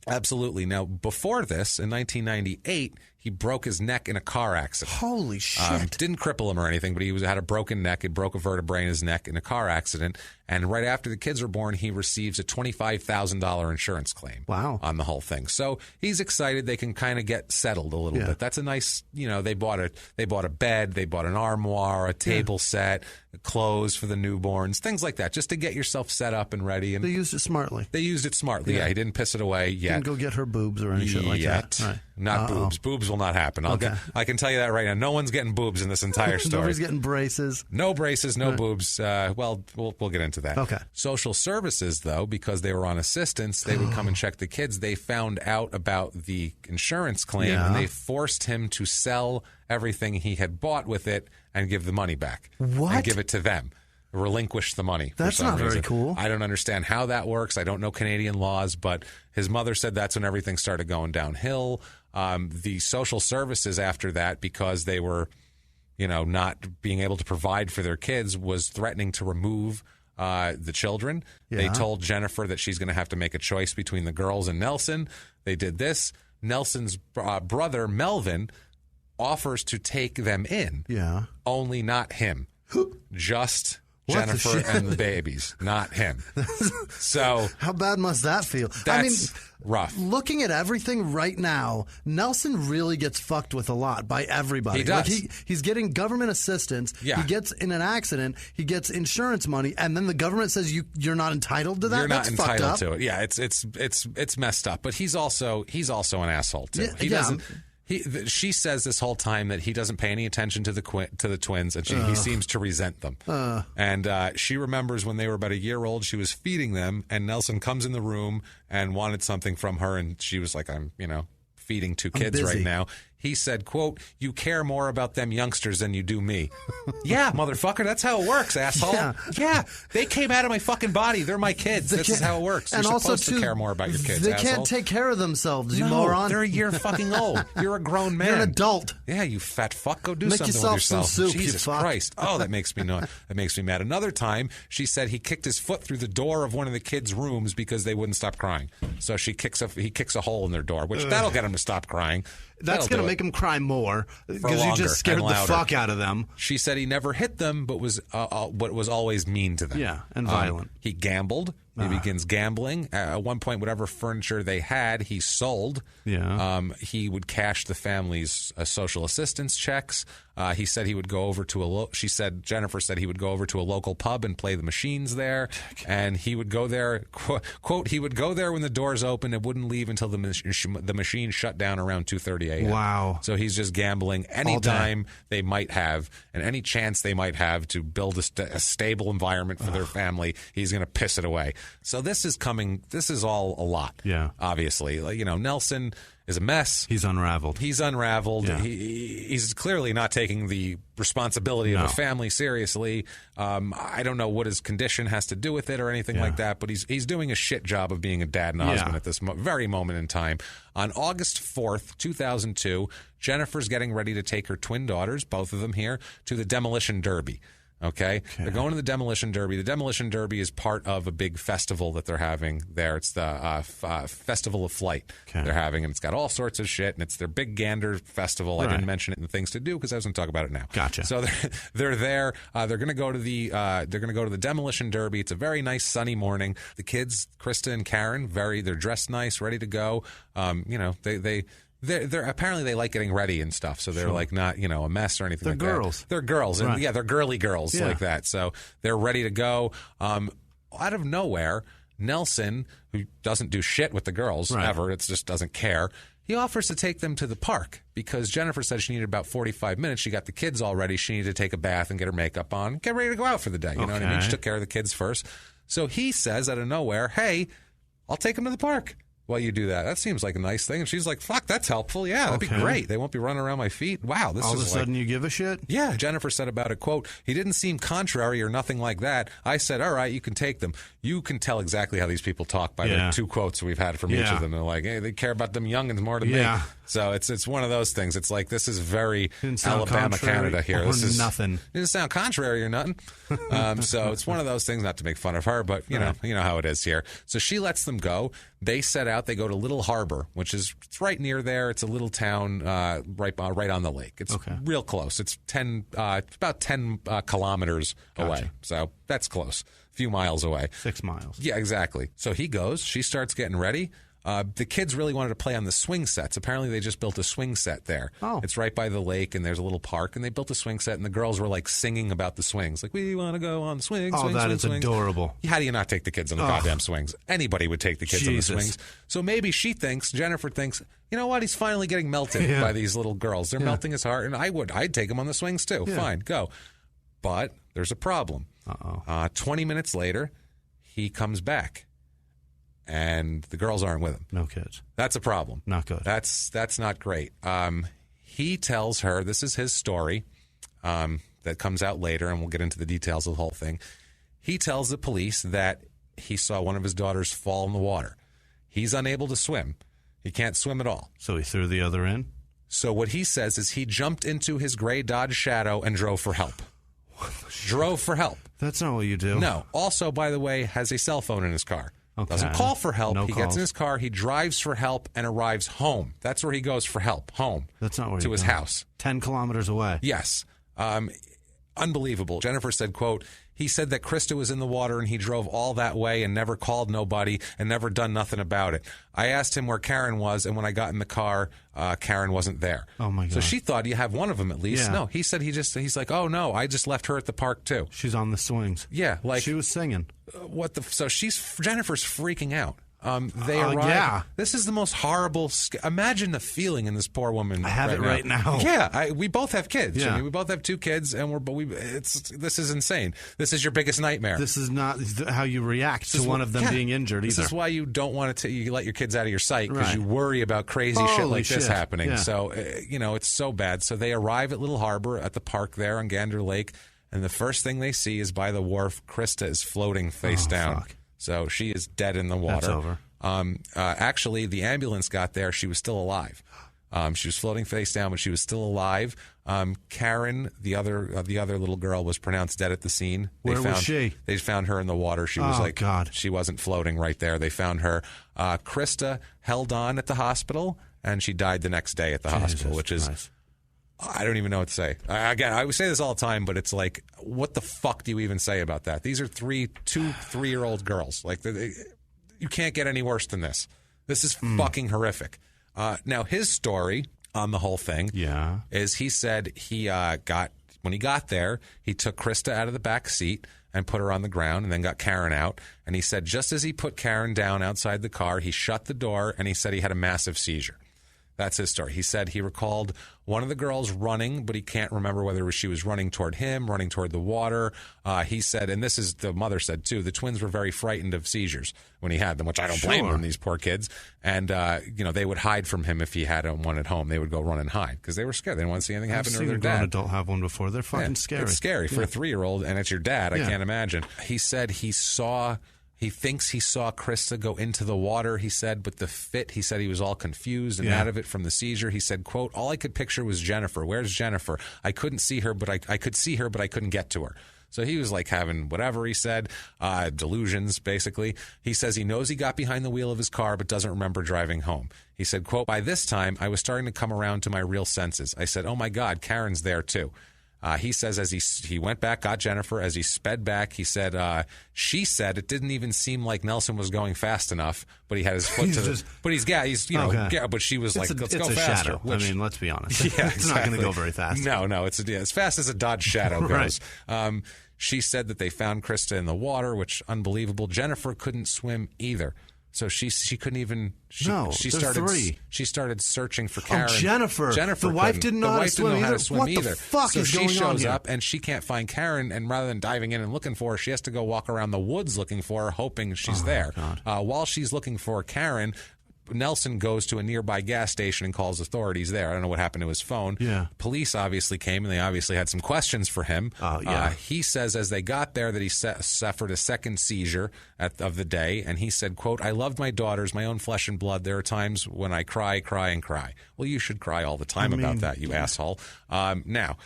Absolutely. Now, before this, in 1998, he broke his neck in a car accident. Holy shit. Didn't cripple him or anything, but he had a broken neck. He broke a vertebrae in his neck in a car accident. And right after the kids were born, he receives a $25,000 insurance claim. Wow. On the whole thing. So he's excited. They can kind of get settled a little bit. That's a nice, they bought a bed, they bought an armoire, a table set, clothes for the newborns, things like that, just to get yourself set up and ready. And they used it smartly. Yeah, he didn't piss it away yet. Didn't go get her boobs or any shit like that. Right. Not boobs. Boobs will not happen. I can tell you that right now. No one's getting boobs in this entire story. Nobody's getting braces. No braces, no boobs. Well, we'll get into that. Okay. Social services, though, because they were on assistance, they would come and check the kids. They found out about the insurance claim, and they forced him to sell everything he had bought with it and give the money back. What? And give it to them. Relinquish the money. That's not very cool. I don't understand how that works. I don't know Canadian laws, but his mother said that's when everything started going downhill. The social services after that, because they were, not being able to provide for their kids, was threatening to remove the children. Yeah. They told Jennifer that she's going to have to make a choice between the girls and Nelson. They did this. Nelson's brother, Melvin, offers to take them in. Yeah. Only not him. Just Jennifer and the babies, not him. So how bad must that feel? That's rough. Looking at everything right now, Nelson really gets fucked with a lot by everybody. He does. Like he's getting government assistance. Yeah. He gets in an accident. He gets insurance money, and then the government says you're not entitled to that. You're not That's entitled fucked up. to it. Yeah, it's messed up. But he's also an asshole too. He doesn't. She says this whole time that he doesn't pay any attention to the twins, and he seems to resent them. And she remembers when they were about a year old, she was feeding them, and Nelson comes in the room and wanted something from her, and she was like, I'm feeding two kids right now. He said, quote, "You care more about them youngsters than you do me." Yeah, motherfucker, that's how it works, asshole. Yeah, they came out of my fucking body. They're my kids. This is how it works. You're supposed to care more about your kids, They asshole. can't take care of themselves, you moron. They're a year fucking old. You're a grown man. You're an adult. Yeah, you fat fuck. Go do Make something yourself with yourself. some soup, Jesus you fuck. Christ. Oh, that makes me mad. Another time, she said he kicked his foot through the door of one of the kids' rooms because they wouldn't stop crying. So he kicks a hole in their door, which that'll get them to stop crying. That's going to make them cry more because you just scared the fuck out of them. She said he never hit them, but was always mean to them. Yeah, and violent. He gambled. He begins gambling. At one point, whatever furniture they had, he sold. Yeah. He would cash the family's social assistance checks. He said he would go over to Jennifer said he would go over to a local pub and play the machines there. And he would go there, quote, he would go there when the doors opened and wouldn't leave until the machine shut down around 2:30 a.m. Wow. So he's just gambling any time they might have and any chance they might have to build a stable environment for their family, he's going to piss it away. So this is all a lot. Yeah. Obviously. Nelson is a mess. He's unraveled. Yeah. He's clearly not taking the responsibility of a family seriously. I don't know what his condition has to do with it or anything like that, but he's doing a shit job of being a dad and a husband at this very moment in time. On August 4th, 2002, Jennifer's getting ready to take her twin daughters, both of them here, to the Demolition Derby. Okay? They're going to the Demolition Derby. The Demolition Derby is part of a big festival that they're having there. It's the Festival of Flight they're having, and it's got all sorts of shit, and it's their big Gander festival. Right. I didn't mention it in the things to do because I was going to talk about it now. Gotcha. So they're there. They're going to go to the Demolition Derby. It's a very nice sunny morning. The kids, Krista and Karen, they're dressed nice, ready to go. They're apparently they like getting ready and stuff, so they're like not a mess or anything. They're like girls. That. They're girls, and right. they're girly girls like that. So they're ready to go. Out of nowhere, Nelson, who doesn't do shit with the girls ever, it just doesn't care. He offers to take them to the park because Jennifer said she needed about 45 minutes. She got the kids all ready. She needed to take a bath and get her makeup on, get ready to go out for the day. You know what I mean? She took care of the kids first. So he says out of nowhere, "Hey, I'll take them to the park." Well, you do that. That seems like a nice thing. And she's like, fuck, that's helpful. Yeah, that'd be great. They won't be running around my feet. Wow. This all is of a sudden you give a shit? Yeah. Jennifer said about it, quote, "He didn't seem contrary or nothing like that. I said, all right, you can take them." You can tell exactly how these people talk by the two quotes we've had from each of them. They're like, hey, they care about them youngins more than me. So it's one of those things. It's like, this is very Alabama, Canada here. This is nothing. It doesn't sound contrary or nothing. So it's one of those things, not to make fun of her, but you know how it is here. So she lets them go. They set out. They go to Little Harbor, which is right near there. It's a little town right on the lake. It's real close. It's about 10 kilometers away. So that's close. A few miles away. 6 miles. Yeah, exactly. So he goes. She starts getting ready. The kids really wanted to play on the swing sets. Apparently, they just built a swing set there. Oh. It's right by the lake, and there's a little park, and they built a swing set, and the girls were, like, singing about the swings. Like, we want to go on the swings, swings, that is swings. Adorable. How do you not take the kids on the goddamn swings? Anybody would take the kids on the swings. So maybe Jennifer thinks, you know what, he's finally getting melted by these little girls. They're melting his heart, and I'd take him on the swings, too. Yeah. Fine, go. But there's a problem. 20 minutes later, he comes back. And the girls aren't with him. No kids. That's a problem. Not good. That's not great. He tells her, this is his story that comes out later, and we'll get into the details of the whole thing. He tells the police that he saw one of his daughters fall in the water. He's unable to swim. He can't swim at all. So he threw the other in? So what he says is he jumped into his gray Dodge Shadow and drove for help. Drove for help. That's not what you do. No. Also, by the way, has a cell phone in his car. Okay. Doesn't call for help. He gets in his car, he drives for help, and arrives home. That's where he goes for help, home. That's not where to his house. 10 kilometers away. Yes. Unbelievable. Jennifer said, quote, he said that Krista was in the water and he drove all that way and never called nobody and never done nothing about it. I asked him where Karen was, and when I got in the car, Karen wasn't there. Oh, my God. So she thought you have one of them at least. Yeah. No, he said he's like, oh, no, I just left her at the park, too. She's on the swings. Yeah. Like, she was singing. So Jennifer's freaking out. They arrive. Yeah. This is the most horrible. Imagine the feeling in this poor woman. I have it right now. Yeah, we both have kids. Yeah. I mean, we both have 2 kids, and this is insane. This is your biggest nightmare. This is not how you react to one of them being injured either. This is why you don't want to you let your kids out of your sight, because you worry about crazy shit like this happening. Yeah. So it's so bad. So they arrive at Little Harbor at the park there on Gander Lake, and the first thing they see is by the wharf, Krista is floating face down. Fuck. So she is dead in the water. That's over. Actually, the ambulance got there. She was still alive. She was floating face down, but she was still alive. Karen, the other little girl, was pronounced dead at the scene. Where was she? They found her in the water. She was God. She wasn't floating right there. They found her. Krista held on at the hospital, and she died the next day at the hospital, which is... Christ. I don't even know what to say. Again, I would say this all the time, but it's like, what the fuck do you even say about that? These are 2 3-year-old girls. Like, you can't get any worse than this. This is fucking horrific. Now, his story on the whole thing is he said when he got there, he took Krista out of the back seat and put her on the ground and then got Karen out. And he said just as he put Karen down outside the car, he shut the door and he said he had a massive seizure. That's his story. He said he recalled one of the girls running, but he can't remember whether she was running toward him, running toward the water. He said, and this is the mother said too, the twins were very frightened of seizures when he had them, which I don't blame them, these poor kids. And, they would hide from him if he had one at home. They would go run and hide because they were scared. They didn't want to see anything happen to their dad. I've seen a grown adult have one before. They're fucking scary. It's scary for a 3-year-old, and it's your dad. I can't imagine. He said he thinks he saw Krista go into the water, he said, but he said he was all confused and out of it from the seizure. He said, quote, all I could picture was Jennifer. Where's Jennifer? I couldn't see her, but I could see her, but I couldn't get to her. So he was like having whatever he said, delusions, basically. He says he knows he got behind the wheel of his car, but doesn't remember driving home. He said, quote, by this time, I was starting to come around to my real senses. I said, oh my God, Karen's there too. He says as he went back, got Jennifer, as he sped back, he said, she said it didn't even seem like Nelson was going fast enough, but he had his foot but she was like, let's go faster. Shadow. I mean, let's be honest. It's not going to go very fast. No, it's as fast as a Dodge Shadow goes. Right. She said that they found Krista in the water, which unbelievable. Jennifer couldn't swim either. So she couldn't even. She started 3. She started searching for Karen. Jennifer. The wife didn't know how to swim either. What the fuck is going on here? So she shows up and she can't find Karen. And rather than diving in and looking for her, she has to go walk around the woods looking for her, hoping she's there. While she's looking for Karen, Nelson goes to a nearby gas station and calls authorities there. I don't know what happened to his phone. Yeah. Police obviously came, and they obviously had some questions for him. He says as they got there that he suffered a second seizure of the day, and he said, quote, I loved my daughters, my own flesh and blood. There are times when I cry, and cry. Well, you should cry all the time about that, you asshole. Now,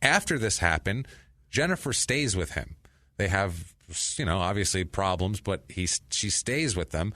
after this happened, Jennifer stays with him. They have obviously problems, but she stays with them.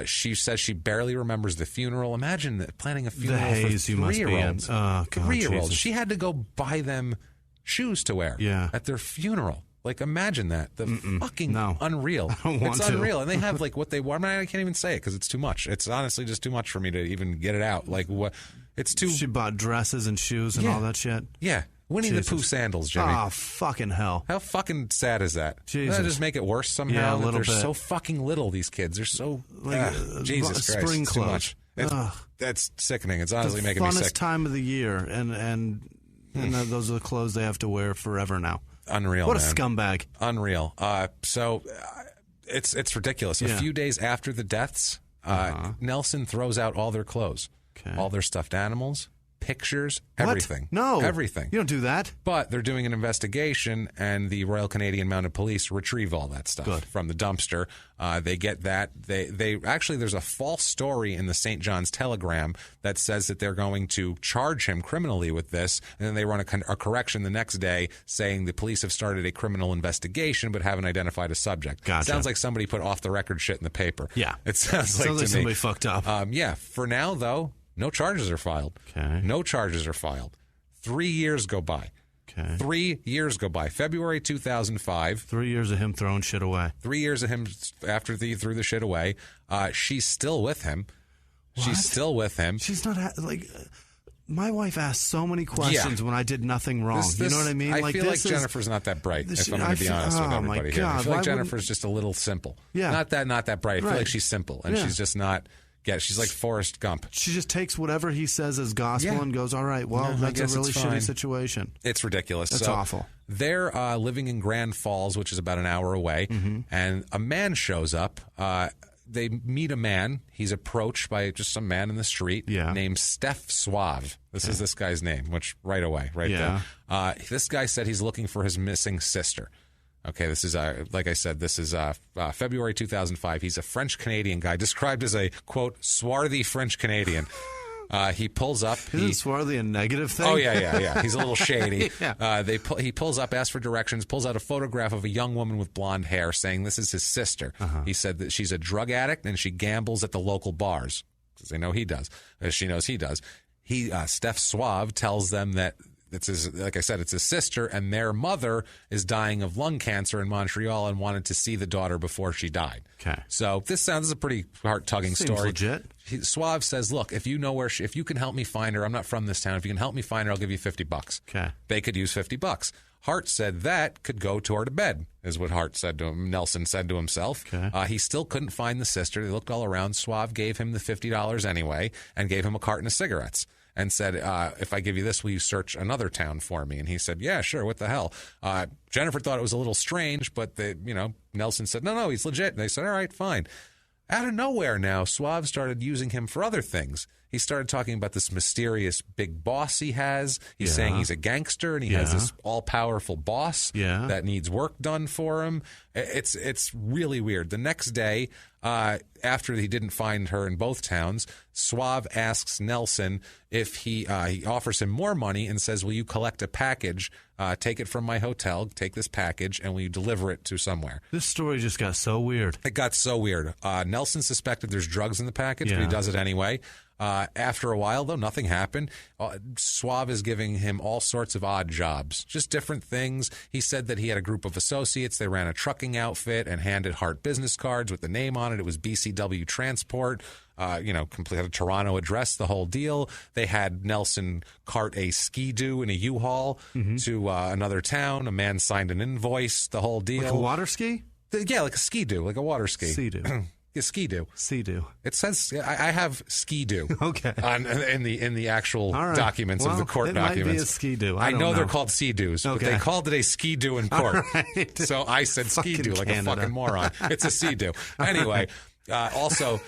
She says she barely remembers the funeral. Imagine planning a funeral for 3-year-olds. 3-year-olds. She had to go buy them shoes to wear at their funeral. Like, imagine that. Unreal. It's unreal. And they have, like, what they want. I can't even say it because it's too much. It's honestly just too much for me to even get it out. Like, what? It's too... She bought dresses and shoes and all that shit? Yeah. Winnie the Pooh sandals, Jimmy. Oh, fucking hell. How fucking sad is that? Jesus. Doesn't that just make it worse somehow? Yeah, a little bit. They're so fucking little, these kids. They're so... Jesus Christ. Spring clothes. Too much. That's sickening. It's honestly making me sick. The funnest time of the year, and those are the clothes they have to wear forever now. Unreal, What man. a scumbag. Unreal. So it's ridiculous. A few days after the deaths, Nelson throws out all their clothes, all their stuffed animals, pictures, everything. What? No. Everything. You don't do that. But they're doing an investigation, and the Royal Canadian Mounted Police retrieve all that stuff from the dumpster. They get that. They actually, there's a false story in the St. John's Telegram that says that they're going to charge him criminally with this, and then they run a correction the next day saying the police have started a criminal investigation but haven't identified a subject. Gotcha. Sounds like somebody put off-the-record shit in the paper. Yeah. It sounds like to me. Somebody fucked up. For now, though, no charges are filed. Okay. No charges are filed. 3 years go by. Okay. 3 years go by. February 2005. 3 years of him throwing shit away. 3 years of him after he threw the shit away. She's still with him. What? She's still with him. She's not my wife asked so many questions when I did nothing wrong. You know what I mean? I feel like Jennifer's not that bright, if I'm going to be honest with everybody here. I feel like Jennifer's just a little simple. Yeah. Not that bright. I feel like she's simple, and she's just not... Yeah, she's like Forrest Gump. She just takes whatever he says as gospel and goes, all right, well, that's a really shitty situation. It's ridiculous. It's awful. They're living in Grand Falls, which is about an hour away, and a man shows up. They meet a man. He's approached by just some man in the street named Steph Suave. This is this guy's name, which right away, there. This guy said he's looking for his missing sister. Okay, this is, like I said, this is February 2005. He's a French-Canadian guy, described as a, quote, swarthy French-Canadian. He pulls up. Isn't swarthy a negative thing? Oh, yeah. He's a little shady. He pulls up, asks for directions, pulls out a photograph of a young woman with blonde hair, saying this is his sister. He said that she's a drug addict and she gambles at the local bars, because they know he does, as she knows he does. Steph Suave tells them that it's like I said, it's his sister, and their mother is dying of lung cancer in Montreal and wanted to see the daughter before she died. Okay. So this sounds a pretty heart-tugging story. Legit. Suave says, look, if you know where if you can help me find her, I'm not from this town. If you can help me find her, I'll give you $50. Okay. They could use $50. Hart said that could go toward a bed, is what Hart said to him. Nelson said to himself. Okay. He still couldn't find the sister. They looked all around. Suave gave him the $50 anyway and gave him a carton of cigarettes. And said, if I give you this, will you search another town for me? And he said, yeah, sure, what the hell? Jennifer thought it was a little strange, but Nelson said, no, he's legit. And they said, all right, fine. Out of nowhere now, Suave started using him for other things. He started talking about this mysterious big boss he has. He's saying he's a gangster, and he has this all-powerful boss that needs work done for him. It's really weird. The next day, after he didn't find her in both towns, Suave asks Nelson if he offers him more money and says, will you collect a package, take it from my hotel, take this package, and will you deliver it to somewhere? This story just got so weird. It got so weird. Nelson suspected there's drugs in the package, but he does it anyway. After a while, though, nothing happened. Suave is giving him all sorts of odd jobs, just different things. He said that he had a group of associates. They ran a trucking outfit and handed Hart business cards with the name on it. It was BCW Transport. Complete a Toronto address, the whole deal. They had Nelson cart a ski-doo in a U-Haul to another town. A man signed an invoice, the whole deal. Like a water ski? Yeah, like a ski-doo, like a water ski. Ski-doo. Yeah, ski-doo. Sea-doo. It says I have ski-doo. Okay. In the actual documents of the court documents. It might be a ski-doo. I know they're called sea-doos, but they called it a ski-doo in court. Right. So I said ski-doo like a fucking moron. It's a sea-doo. Anyway, also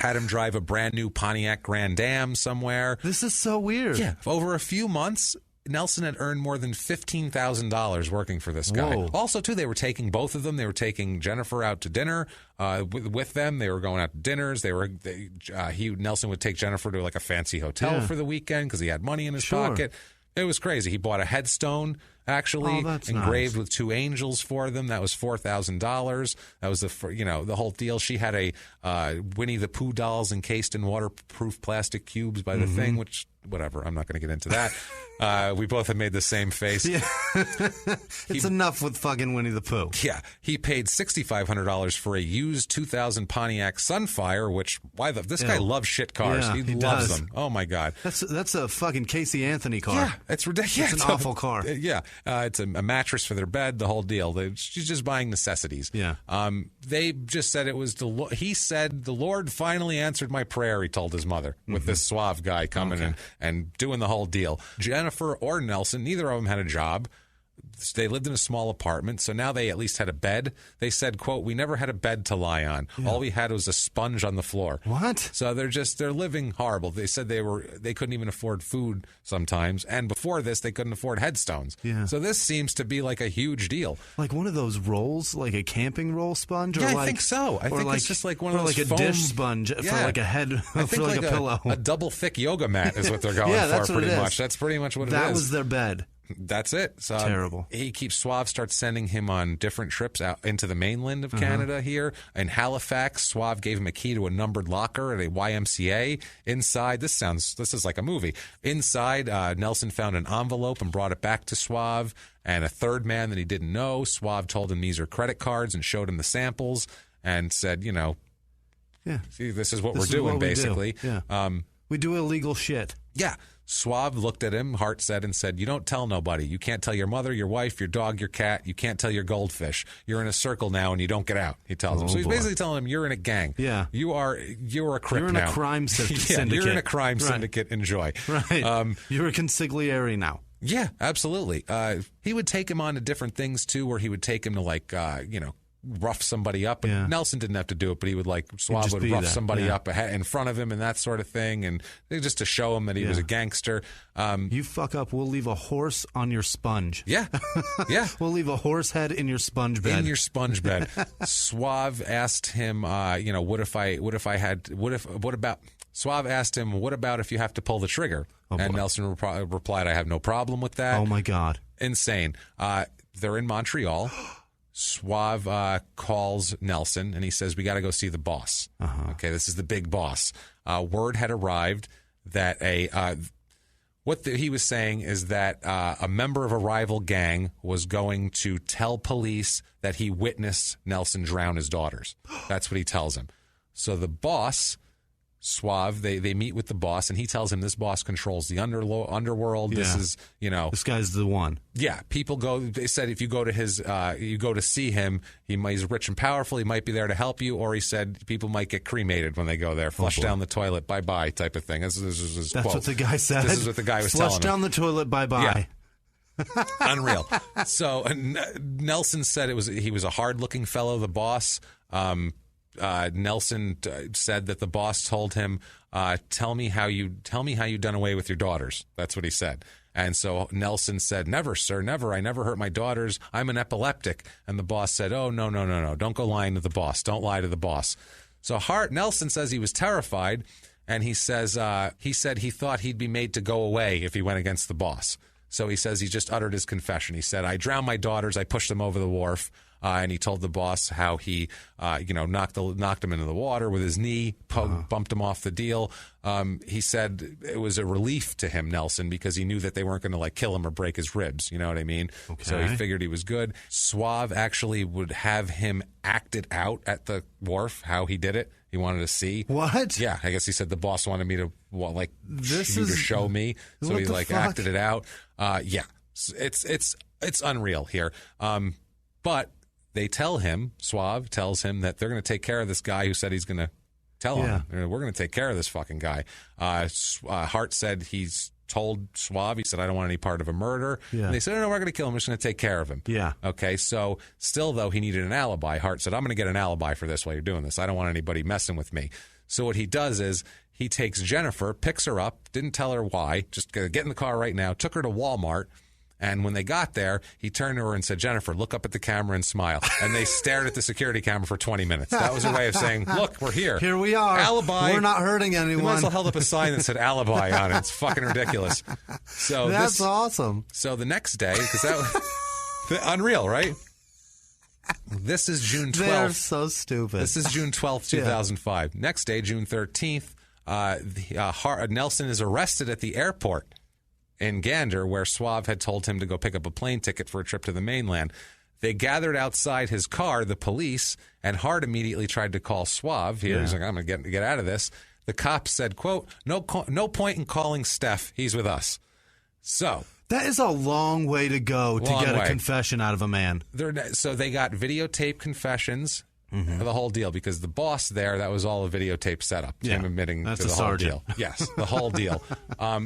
had him drive a brand new Pontiac Grand Am somewhere. This is so weird. Yeah. Over a few months, Nelson had earned more than $15,000 working for this guy. Whoa. Also, too, they were taking both of them. They were taking Jennifer out to dinner with them. They were going out to dinners. Nelson would take Jennifer to like a fancy hotel for the weekend because he had money in his pocket. It was crazy. He bought a headstone, actually, engraved with two angels for them. That was $4,000. That was the whole deal. She had a Winnie the Pooh dolls encased in waterproof plastic cubes by the thing, which, whatever, I'm not going to get into that. We both have made the same face. Yeah. It's enough with fucking Winnie the Pooh. Yeah. He paid $6,500 for a used 2000 Pontiac Sunfire, which, this guy loves shit cars. Yeah, he loves them. Oh, my God. That's a fucking Casey Anthony car. Yeah, it's ridiculous. It's an awful car. Yeah. It's a mattress for their bed, the whole deal. She's just buying necessities. Yeah. They just said it was he said, the Lord finally answered my prayer, he told his mother, with this Suave guy coming and doing the whole deal. Jennifer or Nelson, neither of them had a job. They lived in a small apartment, so now they at least had a bed. They said, quote, we never had a bed to lie on. Yeah. All we had was a sponge on the floor. What? So they're living horrible. They said they couldn't even afford food sometimes, and before this, they couldn't afford headstones. Yeah. So this seems to be like a huge deal. Like one of those rolls, like a camping roll sponge? Or I think so. I think it's just like one of those like a foam dish sponge for like a head, for like a pillow. A double thick yoga mat is what they're going for pretty much. That's pretty much what it is. That was their bed. That's it. So, terrible. Suave starts sending him on different trips out into the mainland of Canada here. In Halifax, Suave gave him a key to a numbered locker at a YMCA. Inside, this is like a movie. Inside, Nelson found an envelope and brought it back to Suave. And a third man that he didn't know, Suave told him these are credit cards and showed him the samples and said, see, this is what we're doing, basically. Yeah. We do illegal shit. Yeah. Suave looked at him, Hart said, and said, you don't tell nobody. You can't tell your mother, your wife, your dog, your cat. You can't tell your goldfish. You're in a circle now and you don't get out, he tells him. So he's basically telling him, you're in a gang. Yeah. You're a crip now. You're in a crime syndicate. You're in a crime syndicate. Enjoy. Right. You're a consigliere now. Yeah, absolutely. He would take him on to different things, too, where he would take him to, rough somebody up. And Nelson didn't have to do it, but he would Suave would rough somebody up in front of him and that sort of thing, and just to show him that he was a gangster. You fuck up, we'll leave a horse on your sponge. Yeah. We'll leave a horse head in your sponge bed. In your sponge bed. Suave asked him, Suave asked him, what about if you have to pull the trigger? And Nelson replied, I have no problem with that. Oh my God. Insane. They're in Montreal. Suave calls Nelson, and he says, we got to go see the boss. Okay, this is the big boss. Word had arrived that he was saying is that a member of a rival gang was going to tell police that he witnessed Nelson drown his daughters. That's what he tells him. So the boss... Suave, they meet with the boss, and he tells him this boss controls the underworld. Yeah. This is, this guy's the one. Yeah, people go. They said if you go to you go to see him, he's rich and powerful. He might be there to help you, or he said people might get cremated when they go there. Flush down the toilet, bye bye, type of thing. This is his That's quote. what the guy said. This is what the guy was telling him. Flush down the toilet, bye bye. Yeah. Unreal. So Nelson said he was a hard looking fellow. The boss. Nelson said that the boss told him, tell me how you done away with your daughters. That's what he said. And so Nelson said, never, sir, never. I never hurt my daughters. I'm an epileptic. And the boss said, oh, no. Don't go lying to the boss. Don't lie to the boss. So Nelson says he was terrified. And he says, he said he thought he'd be made to go away if he went against the boss. So he says he just uttered his confession. He said, I drowned my daughters. I pushed them over the wharf. And he told the boss how he, knocked him into the water with his knee, bumped him off the deal. He said it was a relief to him, Nelson, because he knew that they weren't going to kill him or break his ribs. You know what I mean? Okay. So he figured he was good. Suave actually would have him act it out at the wharf, how he did it. He wanted to see. What? Yeah, I guess he said the boss wanted me to to show me. So he acted it out. Yeah, it's unreal here. But they tell him, Suave tells him that they're going to take care of this guy who said he's going to tell him. We're going to take care of this fucking guy. Hart said he's told Suave, he said, I don't want any part of a murder. Yeah. And they said, no, we're going to kill him. We're just going to take care of him. Yeah. Okay, so still, though, he needed an alibi. Hart said, I'm going to get an alibi for this while you're doing this. I don't want anybody messing with me. So what he does is he takes Jennifer, picks her up, didn't tell her why, just get in the car right now, took her to Wal-Mart. And when they got there, he turned to her and said, Jennifer, look up at the camera and smile. And they stared at the security camera for 20 minutes. That was a way of saying, look, we're here. Here we are. Alibi. We're not hurting anyone. They might as well held up a sign that said alibi on it. It's fucking ridiculous. So that's awesome. So the next day, because that unreal, right? This is June 12th. They're so stupid. This is June 12th, 2005. Yeah. Next day, June 13th, Nelson is arrested at the airport in Gander, where Suave had told him to go pick up a plane ticket for a trip to the mainland. They gathered outside his car, the police, and Hart immediately tried to call Suave. He's like, I'm going to get out of this. The cops said, quote, no point in calling Steph. He's with us. So that is a long way to go to get a confession out of a man. So they got videotape confessions. Mm-hmm. The whole deal, because the boss there, that was all a videotape setup. Him admitting to the whole deal. Yes, the whole deal.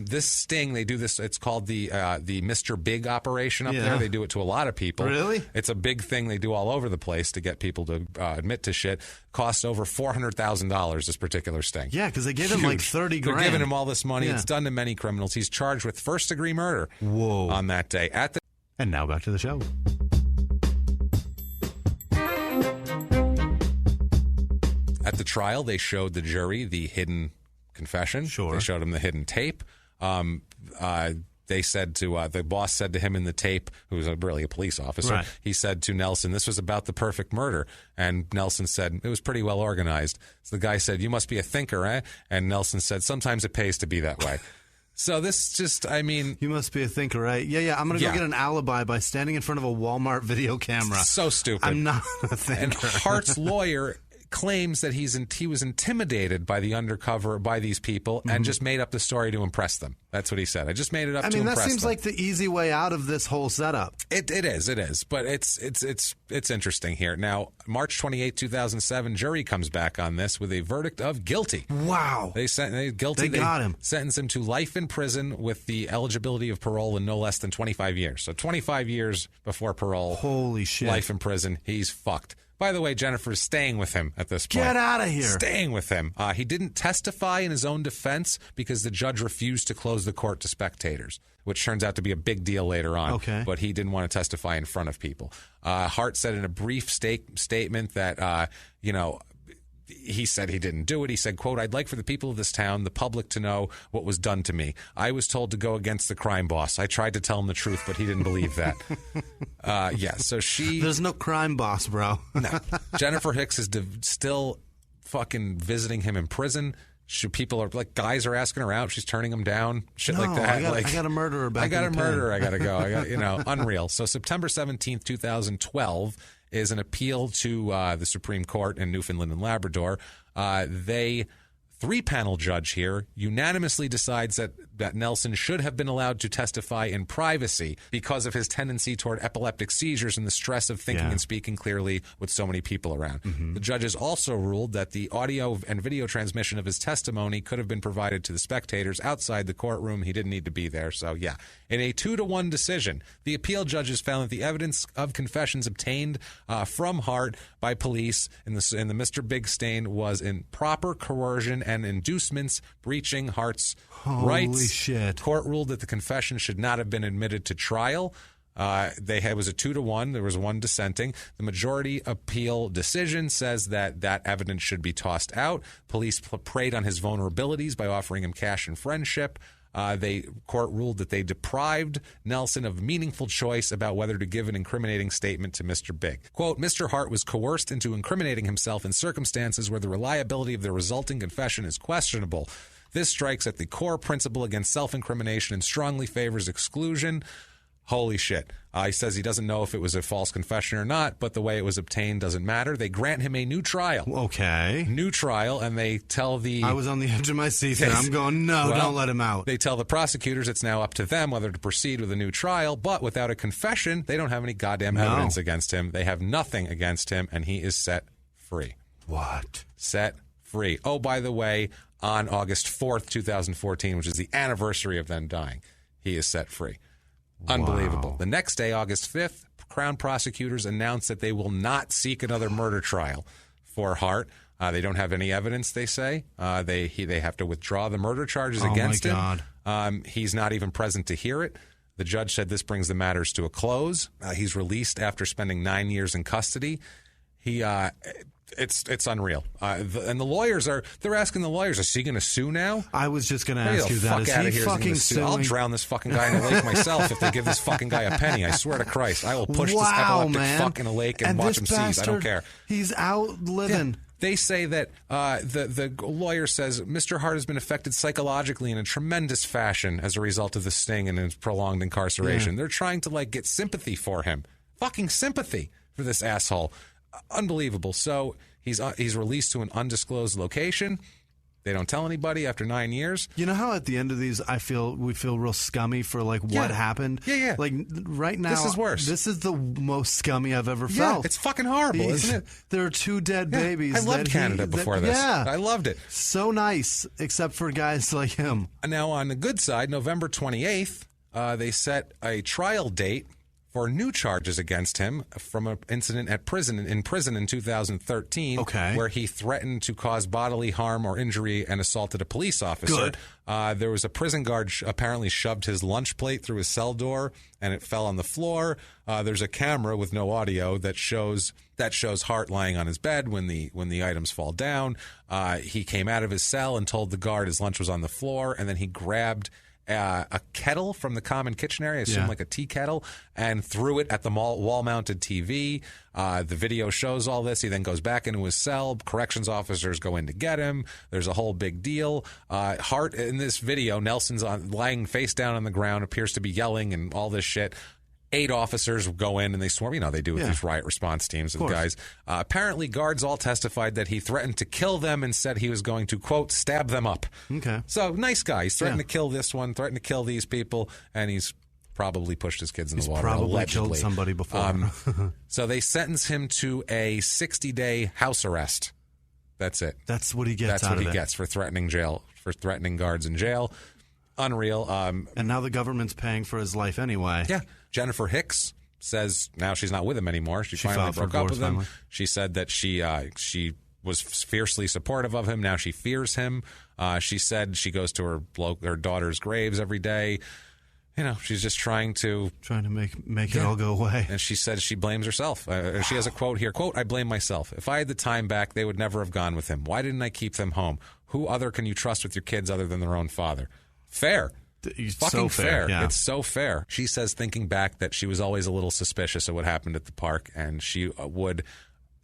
This sting, they do this. It's called the Mr. Big operation up there. They do it to a lot of people. Really? It's a big thing they do all over the place to get people to admit to shit. Costs over $400,000. This particular sting. Yeah, because they gave him like $30,000. They're giving him all this money. Yeah. It's done to many criminals. He's charged with first-degree murder. Whoa! On that day. And now back to the show. At the trial, they showed the jury the hidden confession. Sure. They showed them the hidden tape. they said to the boss said to him in the tape, who was really a police officer, right. He said to Nelson, "This was about the perfect murder." And Nelson said, "It was pretty well organized." So the guy said, "You must be a thinker, eh?" And Nelson said, "Sometimes it pays to be that way." So this just, I mean... You must be a thinker, right? Yeah, I'm going to go get an alibi by standing in front of a Walmart video camera. So stupid. I'm not a thinker. And Hart's lawyer claims that he was intimidated by these people and just made up the story to impress them. That's what he said. I just made it up to impress them. I mean, that seems like the easy way out of this whole setup. It is. But it's interesting here. Now, March 28, 2007, jury comes back on this with a verdict of guilty. Wow. They got him. Sentenced him to life in prison with the eligibility of parole in no less than 25 years. So 25 years before parole. Holy shit. Life in prison. He's fucked. By the way, Jennifer's staying with him at this point. Get out of here. Staying with him. He didn't testify in his own defense because the judge refused to close the court to spectators, which turns out to be a big deal later on. Okay. But he didn't want to testify in front of people. Hart said in a brief statement that, he said he didn't do it. He said, quote, "I'd like for the people of this town, the public, to know what was done to me. I was told to go against the crime boss. I tried to tell him the truth, but he didn't believe that." So she... There's no crime boss, bro. No. Jennifer Hicks is still fucking visiting him in prison. People are like, guys are asking her out. She's turning them down. Shit like that. I got a murderer back. I got a murderer. I got to go. Unreal. So September 17th, 2012 is an appeal to the Supreme Court in Newfoundland and Labrador. Three-panel judge here unanimously decides that Nelson should have been allowed to testify in privacy because of his tendency toward epileptic seizures and the stress of thinking and speaking clearly with so many people around. Mm-hmm. The judges also ruled that the audio and video transmission of his testimony could have been provided to the spectators outside the courtroom. He didn't need to be there. So, yeah. In a 2-1 decision, the appeal judges found that the evidence of confessions obtained from Hart by police in the Mr. Big stain was in proper coercion and inducements breaching Hart's rights. Holy shit. Court ruled that the confession should not have been admitted to trial. It was a 2-1. There was one dissenting. The majority appeal decision says that evidence should be tossed out. Police preyed on his vulnerabilities by offering him cash and friendship. Court ruled that they deprived Nelson of meaningful choice about whether to give an incriminating statement to Mr. Big. Quote, "Mr. Hart was coerced into incriminating himself in circumstances where the reliability of the resulting confession is questionable. This strikes at the core principle against self-incrimination and strongly favors exclusion." Holy shit. He says he doesn't know if it was a false confession or not, but the way it was obtained doesn't matter. They grant him a new trial. Okay. New trial, and they tell the... I was on the edge of my seat there. I'm going, don't let him out. They tell the prosecutors it's now up to them whether to proceed with a new trial, but without a confession, they don't have any goddamn evidence against him. They have nothing against him, and he is set free. What? Set free. Oh, by the way, on August 4th, 2014, which is the anniversary of them dying, he is set free. Unbelievable. Wow. The next day, August 5th, Crown prosecutors announced that they will not seek another murder trial for Hart. They don't have any evidence, they say. They have to withdraw the murder charges against him. Oh, my God. He's not even present to hear it. The judge said this brings the matters to a close. He's released after spending 9 years in custody. It's unreal. And the lawyers they're asking the lawyers, is he going to sue now? I was just going to ask you that. Is he fucking suing? I'll drown this fucking guy in a lake myself if they give this fucking guy a penny. I swear to Christ. I will push this epileptic fuck in a lake and watch him seize. I don't care. He's out living. Yeah. They say that the lawyer says Mr. Hart has been affected psychologically in a tremendous fashion as a result of the sting and his prolonged incarceration. Yeah. They're trying to get sympathy for him. Fucking sympathy for this asshole. Unbelievable. So he's released to an undisclosed location. They don't tell anybody after 9 years. You know how at the end of these, we feel real scummy for what happened. Yeah. Like right now, this is worse. This is the most scummy I've ever felt. It's fucking horrible, isn't it? There are 2 dead babies. I loved Canada before this. Yeah, I loved it. So nice, except for guys like him. Now on the good side, November 28th, they set a trial date for new charges against him from an incident in prison in 2013, where he threatened to cause bodily harm or injury and assaulted a police officer. Good. There was a prison guard apparently shoved his lunch plate through his cell door and it fell on the floor. There's a camera with no audio that shows Hart lying on his bed when the items fall down. He came out of his cell and told the guard his lunch was on the floor, and then he grabbed a kettle from the common kitchen area, I assume like a tea kettle, and threw it at the wall-mounted TV. The video shows all this. He then goes back into his cell. Corrections officers go in to get him. There's a whole big deal. Hart, in this video, Nelson's lying face down on the ground, appears to be yelling and all this shit. 8 officers go in and they swarm. You know, they do with these riot response teams and guys. Apparently, guards all testified that he threatened to kill them and said he was going to, quote, stab them up. Okay. So, nice guy. He's threatened to kill this one, threatened to kill these people, and he's probably pushed his kids in the water. Probably allegedly killed somebody before. So they sentence him to a 60-day house arrest. That's it. That's what he gets That's out what of he it. gets for threatening guards in jail. Unreal. And now the government's paying for his life anyway. Yeah. Jennifer Hicks says now she's not with him anymore. She finally broke up with him. Finally. She said that she was fiercely supportive of him. Now she fears him. She said she goes to her daughter's graves every day. You know, she's just trying to make it all go away. And she said she blames herself. She has a quote here. Quote, "I blame myself. If I had the time back, they would never have gone with him. Why didn't I keep them home? Who other can you trust with your kids other than their own father?" Fair. It's fucking so fair. Yeah. It's so fair. She says, thinking back, that she was always a little suspicious of what happened at the park, and she would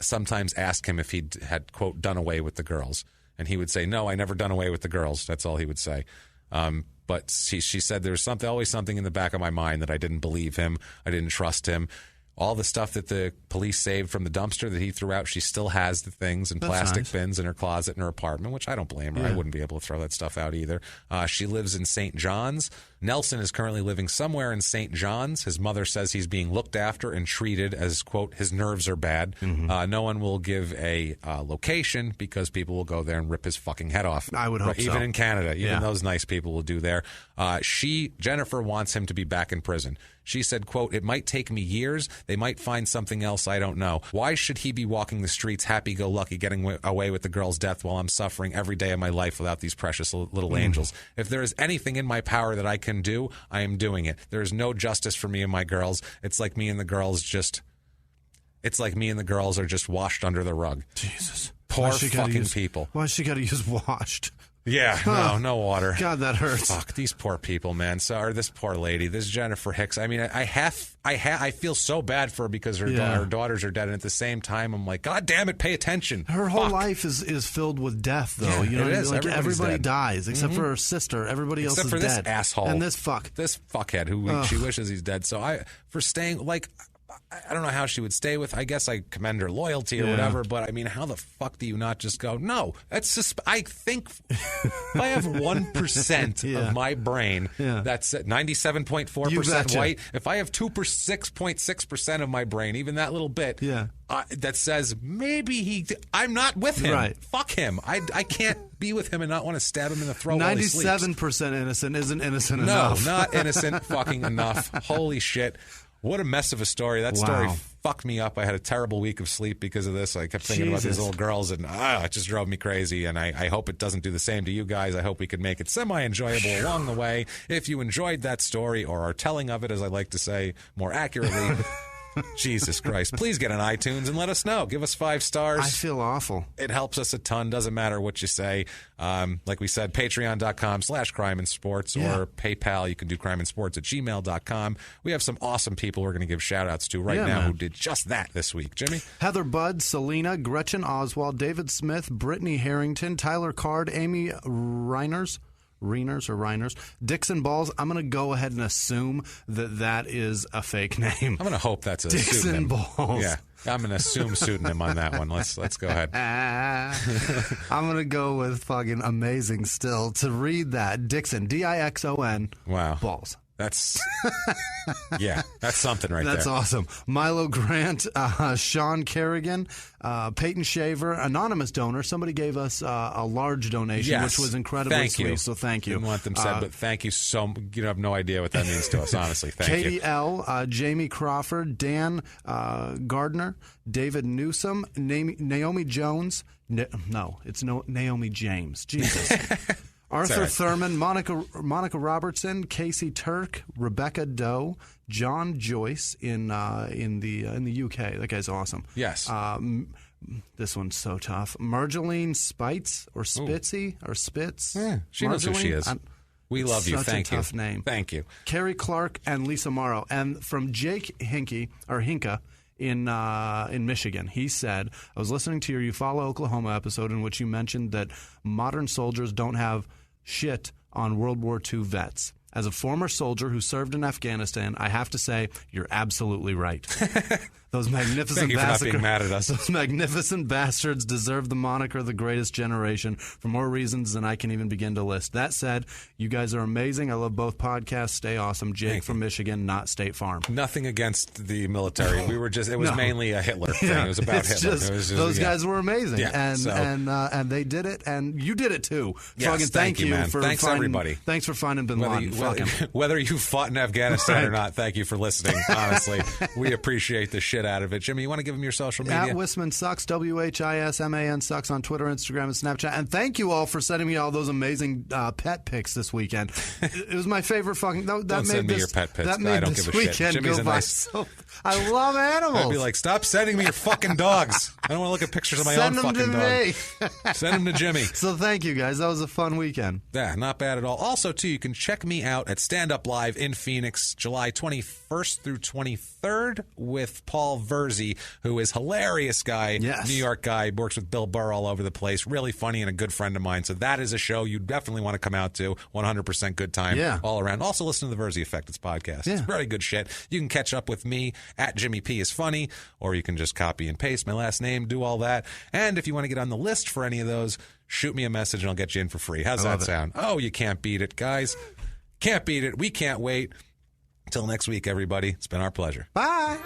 sometimes ask him if he had, quote, done away with the girls. And he would say, "No, I never done away with the girls." That's all he would say. But she said there was always something in the back of my mind that I didn't believe him. I didn't trust him. All the stuff that the police saved from the dumpster that he threw out, she still has the things in plastic bins in her closet in her apartment, which I don't blame her. I wouldn't be able to throw that stuff out either. She lives in St. John's. Nelson is currently living somewhere in St. John's. His mother says he's being looked after and treated as, quote, his nerves are bad. No one will give a location because people will go there and rip his fucking head off. I would hope so. Even in Canada. Even those nice people will do there. Jennifer wants him to be back in prison. She said, quote, "It might take me years. They might find something else I don't know. Why should he be walking the streets happy-go-lucky, getting away with the girl's death while I'm suffering every day of my life without these precious little angels? If there is anything in my power that I can do, I am doing it. There is no justice for me and my girls. It's like me and the girls are just washed under the rug." Jesus. Poor fucking people. Why she got to use washed? Yeah, no water. God, that hurts. Fuck, these poor people, man. Sorry, this poor lady, this Jennifer Hicks. I mean, I feel so bad for her because her daughters are dead, and at the same time, I'm like, God damn it, pay attention. Her whole life is filled with death, though. Yeah, you know, it is. like everybody dead. dies except for her sister. Everybody else is dead. Except for this asshole and this fuckhead who she wishes he's dead. So for staying like. I don't know how she would stay with. I guess I commend her loyalty or whatever. But I mean, how the fuck do you not just go? No, that's just. I think if I have 1% of my brain, that's 97.4% white. If I have 6.6% of my brain, even that little bit, that says maybe I'm not with him. Right. Fuck him. I can't be with him and not want to stab him in the throat. 97% innocent isn't innocent enough. No, not innocent fucking enough. Holy shit. What a mess of a story. That story fucked me up. I had a terrible week of sleep because of this. I kept thinking about these little girls, and it just drove me crazy. And I hope it doesn't do the same to you guys. I hope we could make it semi-enjoyable along the way. If you enjoyed that story, or our telling of it, as I like to say more accurately, Jesus Christ, please get on iTunes and let us know. Give us 5 stars. I feel awful. It helps us a ton. Doesn't matter what you say. Like we said, patreon.com/crimeinsports or PayPal. You can do crimeinsports@gmail.com. We have some awesome people we're going to give shout-outs to now who did just that this week. Jimmy? Heather Budd, Selena, Gretchen Oswald, David Smith, Brittany Harrington, Tyler Card, Amy Reiners, Dixon Balls. I'm going to go ahead and assume that is a fake name. I'm going to hope that's a Dixon pseudonym. Balls. Yeah, I'm going to assume pseudonym on that one. Let's go ahead. I'm going to go with fucking amazing still to read that. Dixon, Dixon. Wow. Balls. That's that's something right there. That's awesome. Milo Grant, Sean Kerrigan, Peyton Shaver, anonymous donor. Somebody gave us a large donation, which was incredibly sweet. So thank you. Didn't want them said, but thank you so. You have no idea what that means to us. Honestly, thank you. Katie L, Jamie Crawford, Dan Gardner, David Newsom, Naomi Jones. Naomi James. Jesus. Arthur Thurman, Monica Robertson, Casey Turk, Rebecca Doe, John Joyce in the UK. That guy's awesome. Yes. This one's so tough. Marjolaine Spitz or Spitzy or Spitz. Yeah, she knows who she is. We love you. Such Thank a you. tough name. Thank you. Carrie Clark and Lisa Morrow. And from Jake Hinka in Michigan, he said, I was listening to your Eufaula, Oklahoma episode in which you mentioned that modern soldiers don't have shit on World War II vets. As a former soldier who served in Afghanistan, I have to say you're absolutely right. Those magnificent Thank you for not being mad at us. Those magnificent bastards deserve the moniker the greatest generation for more reasons than I can even begin to list. That said, you guys are amazing. I love both podcasts. Stay awesome. Jake from Michigan, not State Farm. Nothing against the military. We were just, it was mainly a Hitler thing. Yeah, it was about Hitler. Those guys were amazing. Yeah, and they did it, and you did it too. Yes, Fucking thank you, man. for Thanks, finding, everybody. Thanks for finding Bin Laden. Whether you fought in Afghanistan or not, thank you for listening. Honestly, we appreciate the shit out of it. Jimmy, you want to give him your social media? At Whisman Sucks, WHISMAN Sucks on Twitter, Instagram, and Snapchat. And thank you all for sending me all those amazing pet pics this weekend. It was my favorite fucking. Don't send me your pet pics. That made I don't this give a shit. weekend Jimmy's go a by nice. so. I love animals. I'd be like, stop sending me your fucking dogs. I don't want to look at pictures of my own fucking dog. Send them to Jimmy. So thank you guys. That was a fun weekend. Yeah, not bad at all. Also, too, you can check me out at Stand Up Live in Phoenix, July 21st through 23rd with Paul Verzi, who is hilarious guy, New York guy, works with Bill Burr all over the place, really funny and a good friend of mine. So that is a show you definitely want to come out to. 100% good time all around. Also listen to the Verzi Effect, it's podcast. It's very good shit. You can catch up with me at Jimmy P is funny, or you can just copy and paste my last name, do all that. And if you want to get on the list for any of those, shoot me a message and I'll get you in for free. How's that sound? Oh, you can't beat it, guys. Can't beat it. We can't wait. Till next week, everybody. It's been our pleasure. Bye.